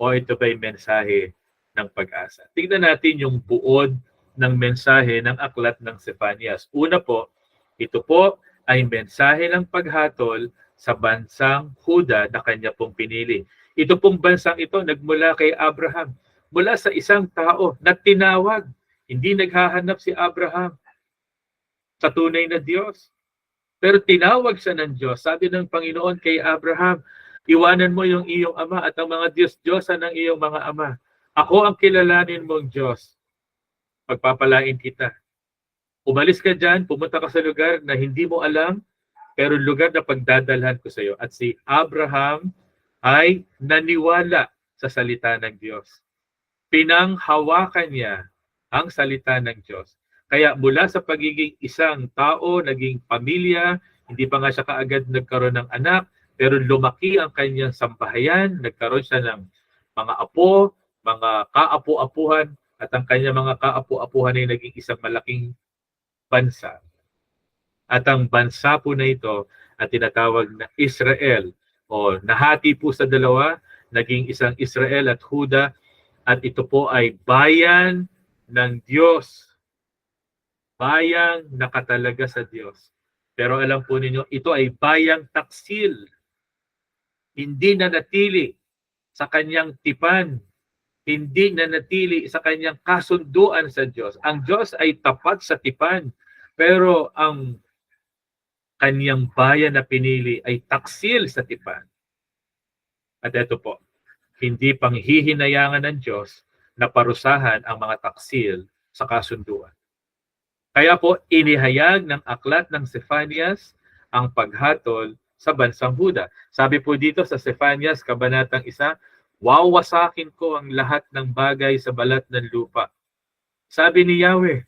E: o ito ba'y mensahe ng pag-asa? Tingnan natin yung buod ng mensahe ng aklat ng Zephaniah. Una po, ito po ay mensahe ng paghatol sa bansang Huda na kanya pong pinili. Ito pong bansang ito nagmula kay Abraham. Mula sa isang tao na tinawag. Hindi naghahanap si Abraham sa tunay na Diyos. Pero tinawag siya ng Diyos. Sabi ng Panginoon kay Abraham, iwanan mo yung iyong ama at ang mga Diyos-Diyosan ng iyong mga ama. Ako ang kilalanin mong Diyos. Pagpapalain kita. Umalis ka dyan, pumunta ka sa lugar na hindi mo alam, pero lugar na pagdadalhan ko sa iyo. At si Abraham ay naniwala sa salita ng Diyos. Pinanghawakan niya ang salita ng Diyos. Kaya mula sa pagiging isang tao, naging pamilya, hindi pa nga siya kaagad nagkaroon ng anak, pero lumaki ang kanyang sambahayan, nagkaroon siya ng mga apo, mga kaapu-apuhan, at ang kanyang mga kaapu-apuhan ay naging isang malaking bansa. At ang bansa po na ito at tinatawag na Israel o nahati po sa dalawa, naging isang Israel at Huda, at ito po ay bayan ng Diyos. Bayang nakatalaga sa Diyos. Pero alam po ninyo, ito ay bayang taksil. Hindi na natili sa kanyang tipan. Hindi na natili sa kanyang kasunduan sa Diyos. Ang Diyos ay tapat sa tipan. Pero ang kanyang bayan na pinili ay taksil sa tipan. At ito po, hindi panghihinayangan ng Diyos na parusahan ang mga taksil sa kasunduan. Kaya po, inihayag ng aklat ng Zephaniah ang paghatol sa bansang Huda. Sabi po dito sa Zephaniah, kabanatang 1, wawasakin ko ang lahat ng bagay sa balat ng lupa. Sabi ni Yahweh,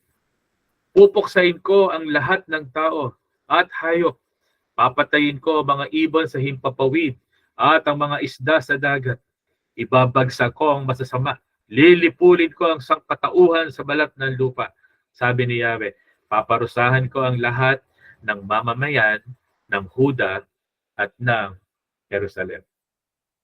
E: pupuksain ko ang lahat ng tao at hayop. Papatayin ko ang mga ibon sa himpapawid at ang mga isda sa dagat. Ibabagsak ko ang masasama. Lilipulin ko ang sangkatauhan sa balat ng lupa. Sabi ni Yahweh, paparusahan ko ang lahat ng mamamayan ng Huda at ng Jerusalem.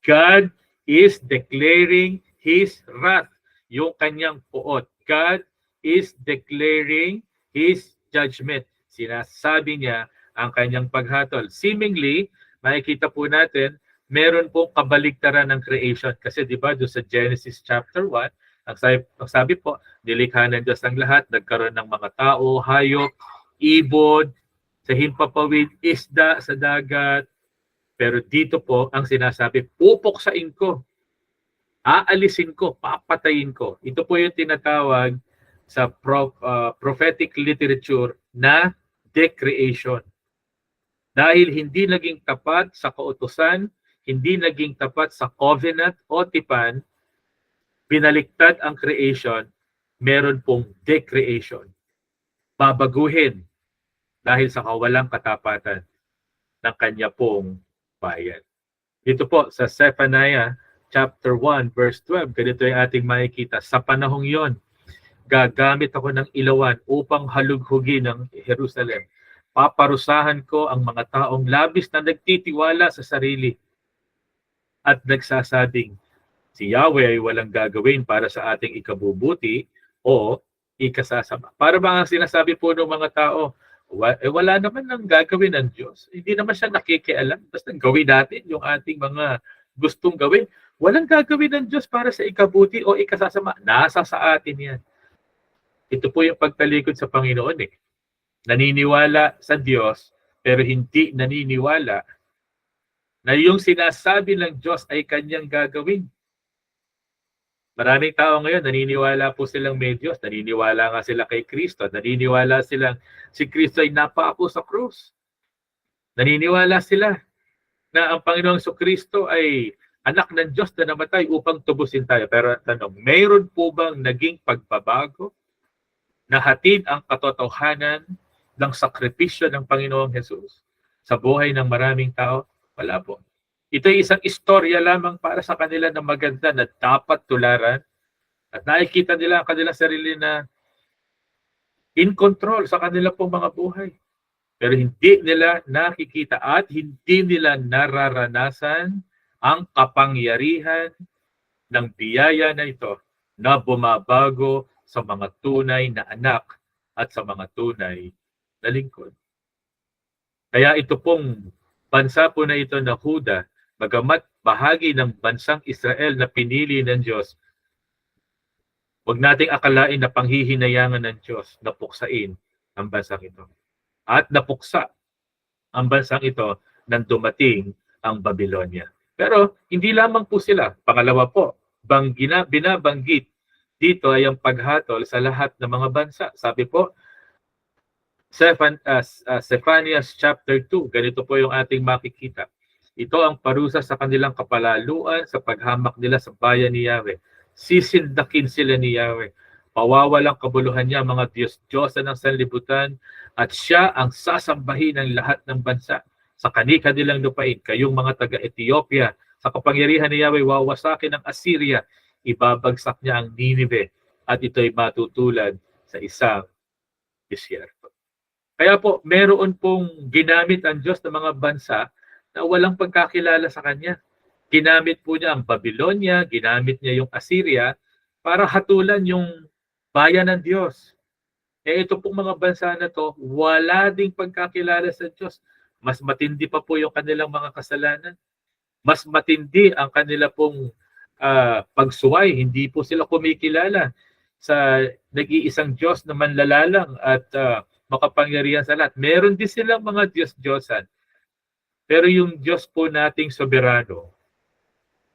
E: God is declaring His wrath, yung kanyang puot. God is declaring His judgment. Sinasabi niya ang kanyang paghatol. Seemingly, makikita po natin, meron pong kabaligtaran ng creation. Kasi di ba doon sa Genesis chapter 1, ang sabi po, nilikha ng Diyos ang lahat, nagkaroon ng mga tao, hayop, ibon, sa himpapawid, isda sa dagat. Pero dito po, ang sinasabi, pupuksain ko, aalisin ko, papatayin ko. Ito po yung tinatawag sa prophetic literature na decreation. Dahil hindi naging tapat sa kautusan, hindi naging tapat sa covenant o tipan, binaliktad ang creation, meron pong decreation. Babaguhin dahil sa kawalang katapatan ng kanya pong bayan. Dito po sa Zephaniah chapter 1 verse 12, ganito yung ating makikita. Sa panahong yon, gagamit ako ng ilawan upang halughugin ng Jerusalem. Paparusahan ko ang mga taong labis na nagtitiwala sa sarili at nagsasabing, si Yahweh ay walang gagawin para sa ating ikabubuti o ikasasama. Para ba ang sinasabi po ng mga tao, wala naman nang gagawin ng Diyos. Hindi naman siya nakikialam. Basta gawin natin yung ating mga gustong gawin. Walang gagawin ng Diyos para sa ikabuti o ikasasama. Nasa sa atin yan. Ito po yung pagtalikod sa Panginoon eh. Naniniwala sa Diyos pero hindi naniniwala na yung sinasabi ng Diyos ay kanyang gagawin. Maraming tao ngayon, naniniwala po silang may Diyos. Naniniwala nga sila kay Kristo. Naniniwala silang si Kristo ay napako sa krus. Naniniwala sila na ang Panginoong Kristo ay anak ng Diyos na namatay upang tubusin tayo. Pero tanong, mayroon po bang naging pagbabago na hatid ang katotohanan ng sakripisyo ng Panginoong Jesus sa buhay ng maraming tao? Wala po. Ito ay isang istorya lamang para sa kanila na maganda na dapat tularan at nakikita nila ang kanilang sarili na in control sa kanila pong mga buhay. Pero hindi nila nakikita at hindi nila nararanasan ang kapangyarihan ng biyaya na ito na bumabago sa mga tunay na anak at sa mga tunay na lingkod. Kaya ito pong bansa po na ito na Huda, bagamat bahagi ng bansang Israel na pinili ng Diyos, huwag nating akalain na panghihinayangan ng Diyos na puksain ang bansang ito. At napuksa ang bansang ito nang dumating ang Babylonia. Pero hindi lamang po sila. Pangalawa po, binabanggit dito ay ang paghatol sa lahat ng mga bansa. Sabi po, Zephaniah chapter 2, ganito po yung ating makikita. Ito ang parusa sa kanilang kapalaluan sa paghamak nila sa bayan ni Yahweh. Sisindakin sila ni Yahweh. Pawawalang kabuluhan niya mga Diyos-Diyosa ng sanlibutan at siya ang sasambahin ng lahat ng bansa sa kanilang lupain. Kayong mga taga-Ethiopia, sa kapangyarihan ni Yahweh, wawasakin ng Assyria. Ibabagsak niya ang Nineveh at ito'y matutulad sa isang disyerto. Kaya po, meron pong ginamit ang Diyos ng mga bansa na walang pagkakilala sa Kanya. Ginamit po niya ang Babylonia, ginamit niya yung Assyria para hatulan yung bayan ng Diyos. Ito pong mga bansa na to, wala ding pagkakilala sa Diyos. Mas matindi pa po yung kanilang mga kasalanan. Mas matindi ang kanila pong pagsuway. Hindi po sila kumikilala sa nag-iisang Diyos na manlalalang at makapangyarihan sa lahat. Meron din silang mga Diyos-Diyosan. Pero yung Diyos po nating soberano,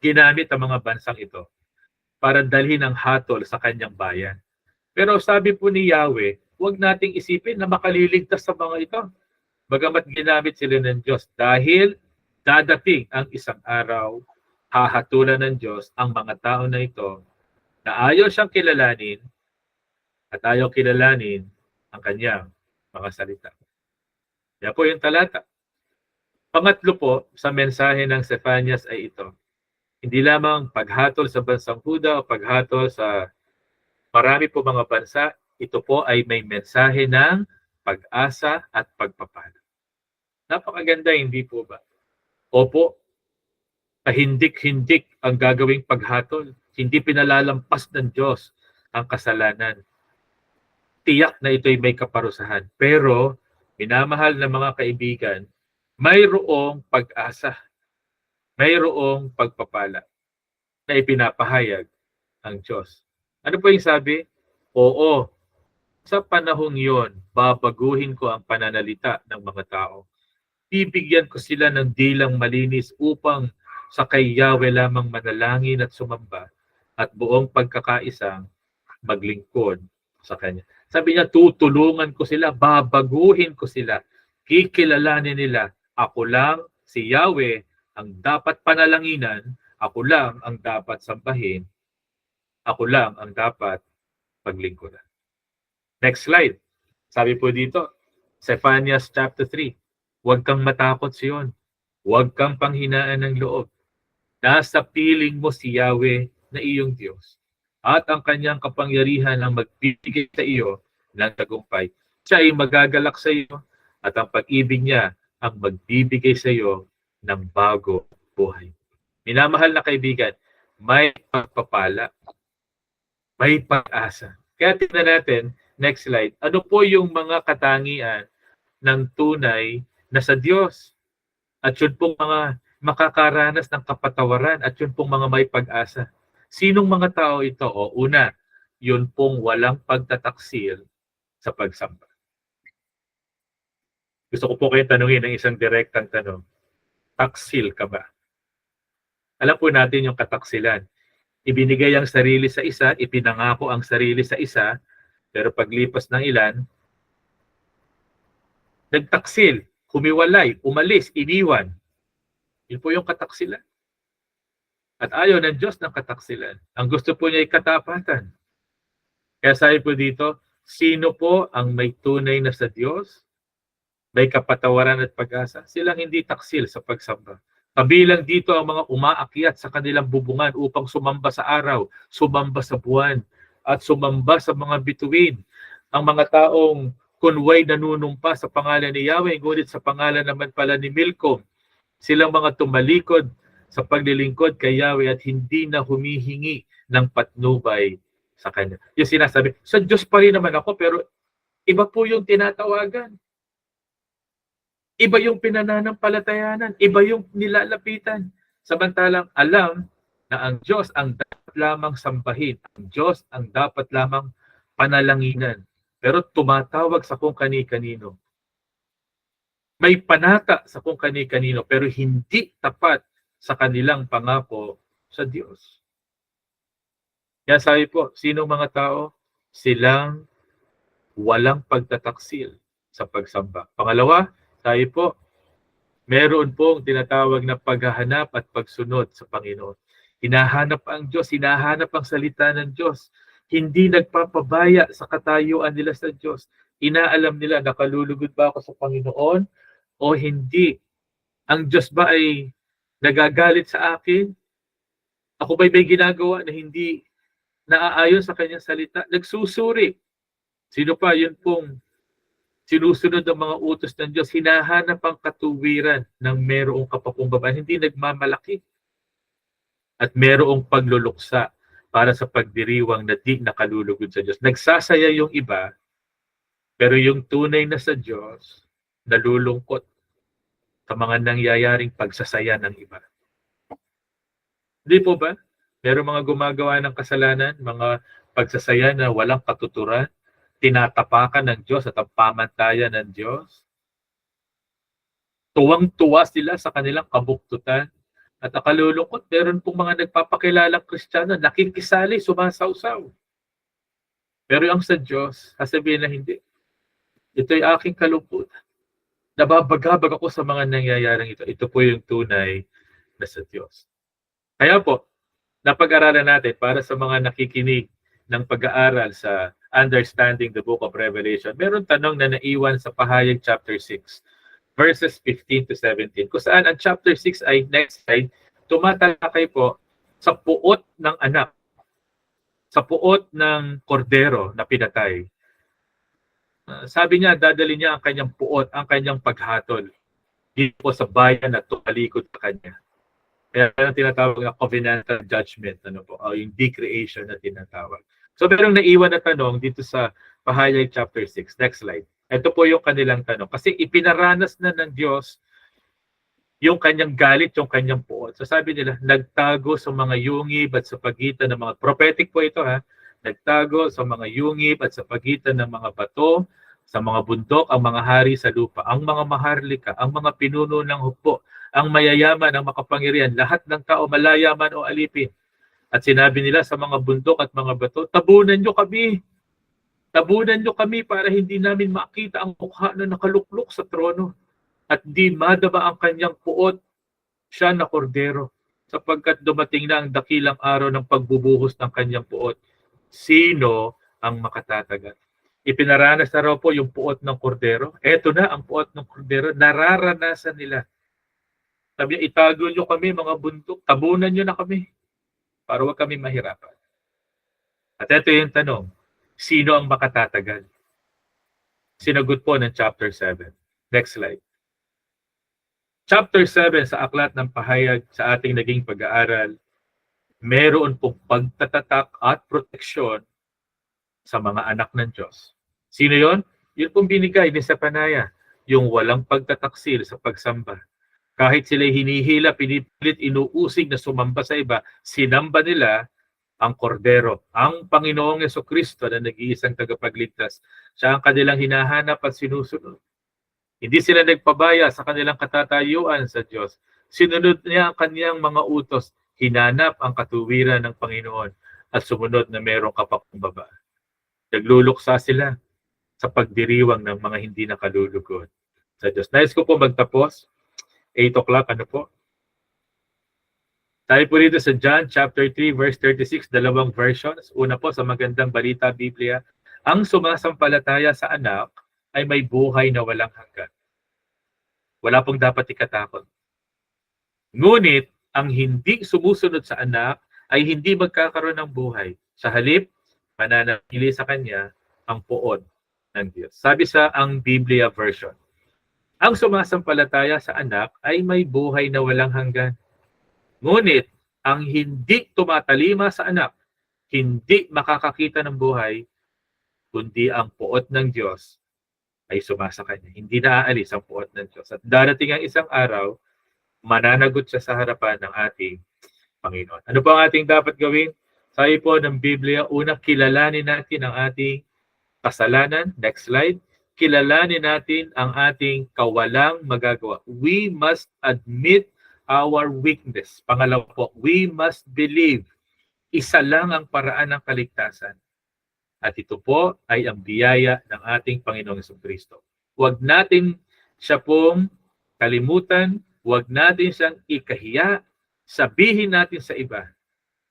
E: ginamit ang mga bansang ito para dalhin ang hatol sa kanyang bayan. Pero sabi po ni Yahweh, huwag nating isipin na makaliligtas sa mga ito. Bagamat ginamit sila ng Diyos dahil dadating ang isang araw, hahatulan ng Diyos ang mga tao na ito na ayaw siyang kilalanin at ayaw kilalanin ang kanyang mga salita. Yan po yung talata. Pangatlo po sa mensahe ng Zephaniah ay ito. Hindi lamang paghatol sa bansang Huda o paghatol sa marami po mga bansa, ito po ay may mensahe ng pag-asa at pagpapala. Napakaganda, hindi po ba? Opo, kahindik-hindik ang gagawing paghatol. Hindi pinalalampas ng Diyos ang kasalanan. Tiyak na ito'y may kaparusahan. Pero, minamahal na mga kaibigan, mayroong pag-asa. Mayroong pagpapala na ipinapahayag ang Diyos. Ano po yung sabi? Oo, sa panahong yon, babaguhin ko ang pananalita ng mga tao. Bibigyan ko sila ng dilang malinis upang sa kay Yahweh lamang manalangin at sumamba at buong pagkakaisang maglingkod sa Kanya. Sabi niya, tutulungan ko sila, babaguhin ko sila, kikilalanin nila, ako lang si Yahweh ang dapat panalanginan, ako lang ang dapat sambahin, ako lang ang dapat paglingkuran. Next slide. Sabi po dito, Zephaniah chapter 3, huwag kang matakot, Sion. Huwag kang panghinaan ng loob. Nasa piling mo si Yahweh na iyong Diyos. At ang kanyang kapangyarihan ang magbibigay sa iyo ng tagumpay. Siya ay magagalak sa iyo at ang pag-ibig niya ang magbibigay sa iyo ng bago buhay. Minamahal na kaibigan, may pagpapala, may pag-asa. Kaya tingnan natin, next slide, ano po yung mga katangian ng tunay na sa Diyos? At yun pong mga makakaranas ng kapatawaran at yun pong mga may pag-asa. Sinong mga tao ito? O una, yun pong walang pagtataksil sa pagsamba. Gusto ko po kayong tanungin ng isang direktang tanong. Taksil ka ba? Alam po natin yung kataksilan. Ibinigay ang sarili sa isa, ipinangako ang sarili sa isa, pero paglipas ng ilan, nagtaksil, humiwalay, umalis, iniwan. Yun po yung kataksilan. At ayaw ng Diyos ng kataksilan. Ang gusto po niya ay katapatan. Kaya sabi po dito, sino po ang may tunay na sa Diyos? May kapatawaran at pag-asa? Silang hindi taksil sa pagsamba. Kabilang dito ang mga umaakyat sa kanilang bubungan upang sumamba sa araw, sumamba sa buwan, at sumamba sa mga bituin. Ang mga taong kunway nanunumpa sa pangalan ni Yahweh, ngunit sa pangalan naman pala ni Milcom, silang mga tumalikod sa paglilingkod kay Yahweh at hindi na humihingi ng patnubay sa Kanya. Yung sinasabi, sa Diyos pa rin naman ako, pero iba po yung tinatawagan. Iba yung pinananampalatayanan. Iba yung nilalapitan. Samantalang alam na ang Diyos ang dapat lamang sambahin. Ang Diyos ang dapat lamang panalanginan. Pero tumatawag sa kung kani-kanino. May panata sa kung kani-kanino pero hindi tapat sa kanilang pangako sa Diyos. Kaya sabi po, sinong mga tao? Silang walang pagtataksil sa pagsamba. Pangalawa, sabi po, meron pong tinatawag na paghahanap at pagsunod sa Panginoon. Hinahanap ang Diyos, hinahanap ang salita ng Diyos. Hindi nagpapabaya sa katayuan nila sa Diyos. Inaalam nila, nakalulugod ba ako sa Panginoon o hindi? Ang Diyos ba ay nagagalit sa akin? Ako ba'y may ginagawa na hindi naaayon sa kanyang salita? Nagsusuri. Sino pa? Yun pong sinusunod ang mga utos ng Diyos. Hinahanap ang katuwiran ng merong kapakumbabaan. Hindi nagmamalaki. At merong pagluluksa para sa pagdiriwang na di nakalulugod sa Diyos. Nagsasaya yung iba, pero yung tunay na sa Diyos, nalulungkot sa mga nangyayaring pagsasaya ng iba. Hindi po ba? Merong mga gumagawa ng kasalanan, mga pagsasaya na walang katuturan, tinatapakan ng Diyos at ang pamantayan ng Diyos. Tuwang-tuwa sila sa kanilang kabuktutan. At akalulungkot, meron pong mga nagpapakilalang Kristiyano, nakikisali, sumasawsaw. Pero ang sa Diyos, sasabihin na hindi. Ito'y aking kalungkutan. Nababagabag ako sa mga nangyayaring ito. Ito po yung tunay na sa Diyos. Kaya po, napag-aralan natin para sa mga nakikinig ng pag-aaral sa Understanding the Book of Revelation, meron tanong na naiwan sa Pahayag chapter 6, verses 15 to 17. Kung saan ang chapter 6 ay, next slide, tumatalakay po sa puot ng anak, sa puot ng kordero na pinatay. Sabi niya, dadali niya ang kanyang puot, ang kanyang paghatol dito po sa bayan na tumalikod sa kanya. Kaya ang tinatawag na covenantal judgment, ano po, yung decreation na tinatawag. So merong naiwan na tanong dito sa Pahayag chapter 6. Next slide. Ito po yung kanilang tanong. Kasi ipinaranas na ng Diyos yung kanyang galit, yung kanyang puot. So sabi nila, nagtago sa mga yungib at sa pagitan ng mga, prophetic po ito ha, nagtago sa mga yungib at sa pagitan ng mga bato, sa mga bundok, ang mga hari sa lupa, ang mga maharlika, ang mga pinuno ng hukbo, ang mayayaman, ang makapangyarihan, lahat ng tao malayaman o alipin. At sinabi nila sa mga bundok at mga bato, tabunan nyo kami. Tabunan nyo kami para hindi namin makita ang mukha na nakaluklok sa trono at di madaba ang kanyang puot, siya na kordero, sapagkat dumating na ang dakilang araw ng pagbubuhos ng kanyang puot. Sino ang makatatagat? Ipinaranas na raw po yung puot ng kordero. Eto na ang puot ng kordero. Nararanasan nila. Sabi niya, itago nyo kami mga bundok, tabunan nyo na kami para wag kami mahirapan. At ito yung tanong, sino ang makatatagal? Sinagot po ng chapter 7. Next slide. Chapter 7 sa Aklat ng Pahayag sa ating naging pag-aaral, meron pong pagtatatak at proteksyon sa mga anak ng Diyos. Sino yon? Yun pong binigay ni Zephaniah, yung walang pagtataksil sa pagsamba. Kahit sila hinihila, pinipilit, inuusig na sumamba sa iba, sinamba nila ang kordero, ang Panginoong Jesucristo na nag-iisang tagapagligtas. Siya ang kanilang hinahanap at sinusunod. Hindi sila nagpabaya sa kanilang katatayuan sa Diyos. Sinunod niya ang kaniyang mga utos, hinanap ang katuwiran ng Panginoon at sumunod na merong kapakumbaba. Nagluluksa sila sa pagdiriwang ng mga hindi nakalulugod sa Diyos. Nais ko po magtapos. 8 o'clock, ano po? Tayo po dito sa John chapter 3 verse 36, dalawang versions. Una po sa Magandang Balita Biblia, ang sumasampalataya sa anak ay may buhay na walang hanggan. Wala pong dapat ikatakot. Ngunit, ang hindi sumusunod sa anak ay hindi magkakaroon ng buhay. Sa halip, mananatili sa kanya ang poon ng Diyos. Sabi sa ang Biblia version, ang sumasampalataya sa anak ay may buhay na walang hanggan. Ngunit, ang hindi tumatalima sa anak, hindi makakakita ng buhay, kundi ang poot ng Diyos ay sumasa kanya. Hindi naaalis ang poot ng Diyos. At darating ang isang araw, mananagot siya sa harapan ng ating Panginoon. Ano po ang ating dapat gawin? Sabi po ng Biblia, una, kilalanin natin ang ating kasalanan. Next slide. Kilalanin natin ang ating kawalang magagawa. We must admit our weakness. Pangalawa po, we must believe. Isa lang ang paraan ng kaligtasan. At ito po ay ang biyaya ng ating Panginoong Jesucristo. Huwag natin siya pong kalimutan, huwag natin siyang ikahiya, sabihin natin sa iba,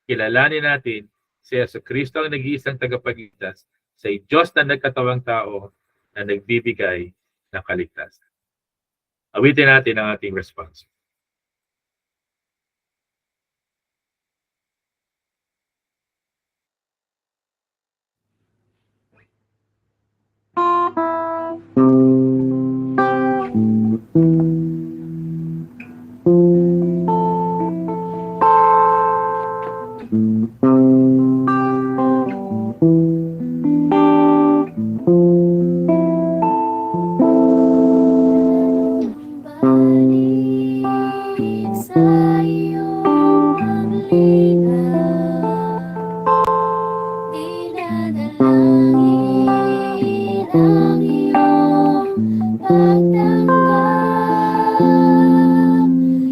E: kilalanin natin si Jesucristo ang nag-iisang tagapagligtas, sa Diyos na nagkatawang tao na nagbibigay ng kaligtasan. Awitin natin ang ating response.
C: Balik sa iyong pagligaw, dinadalangin ang iyong pagtanggap,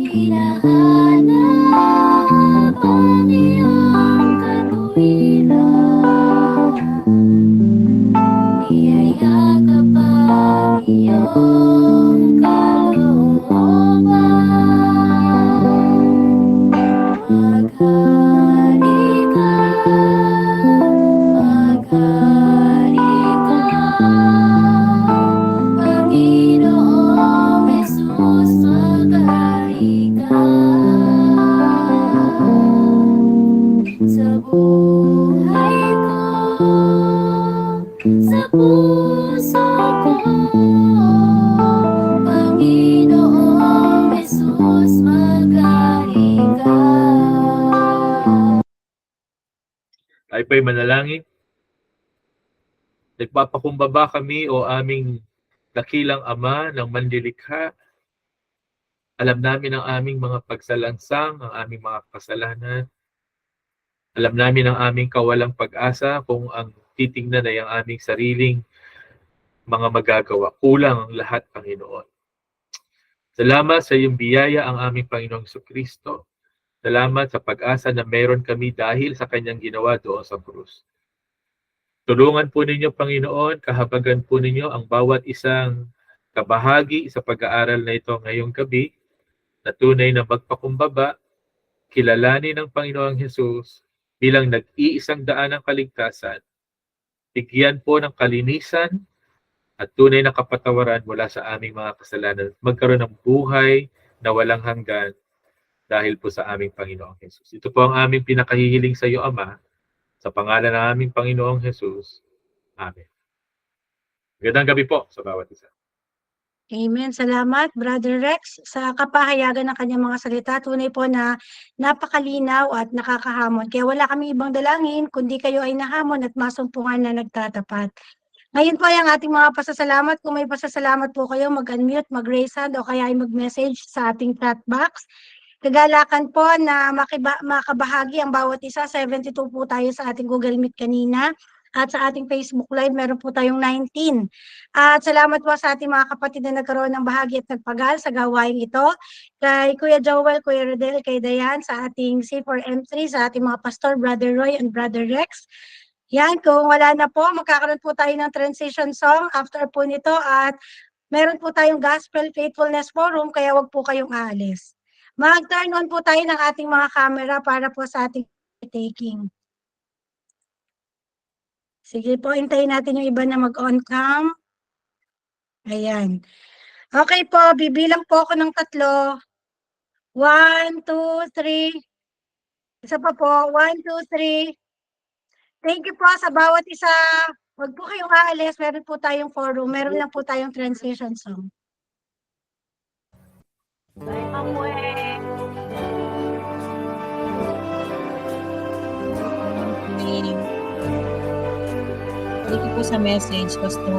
C: hinahanap ang iyong katuwiran, niyayakap ang iyong kalooban. Maghari ka, Panginoong Hesus, maghari ka. Sa buhay ko, sa puso ko, Panginoong Hesus, maghari ka.
E: Tayo po'y manalangin. Nagpapakumbaba kami o aming dakilang Ama ng manlilikha. Alam namin ang aming mga pagsalansang, ang aming mga kasalanan. Alam namin ang aming kawalang pag-asa kung ang titingnan ay ang aming sariling mga magagawa. Kulang ang lahat, Panginoon. Salamat sa iyong biyaya ang aming Panginoong Jesucristo. Salamat sa pag-asa na meron kami dahil sa kanyang ginawa doon sa krus. Tulungan po ninyo, Panginoon, kahabagan po ninyo ang bawat isang kabahagi sa pag-aaral na ito ngayong gabi, na tunay na magpakumbaba, kilalanin ng Panginoong Hesus bilang nag-iisang daan ng kaligtasan, bigyan po ng kalinisan at tunay na kapatawaran mula sa aming mga kasalanan, magkaroon ng buhay na walang hanggan dahil po sa aming Panginoong Jesus. Ito po ang aming pinakahihiling sa iyo, Ama, sa pangalan ng aming Panginoong Jesus. Amen. Magandang gabi po sa bawat isa.
A: Amen. Salamat, Brother Rex, sa kapahayagan ng kanyang mga salita. Tunay po na napakalinaw at nakakahamon. Kaya wala kami ibang dalangin, kundi kayo ay nahamon at masumpungan na nagtatapat. Ngayon po ay ang ating mga pasasalamat. Kung may pasasalamat po kayo, mag-unmute, mag-raise hand o kaya ay mag-message sa ating chat box. Kagalakan po na makabahagi ang bawat isa. 72 po tayo sa ating Google Meet kanina. At sa ating Facebook Live, meron po tayong 19. At salamat po sa ating mga kapatid na nagkaroon ng bahagi at nagpagal sa gawain ito. Kay Kuya Joel, Kuya Rodel, kay Dayan, sa ating C4M3, sa ating mga pastor, Brother Roy and Brother Rex. Yan, kung wala na po, magkakaroon po tayo ng transition song after po nito at meron po tayong Gospel Faithfulness Forum, kaya wag po kayong aalis. Mag-turn on po tayo ng ating mga camera para po sa ating taking. Sige po, hintayin natin yung iba na mag-on cam. Ayan. Okay po, bibilang po ako ng 3. 1, 2, 3. Isa pa po, 1, 2, 3. Thank you po sa bawat isa. Huwag po kayong aalis, meron po tayong forum, meron lang po tayong transition song.
F: Thank you po sa message, Pastor.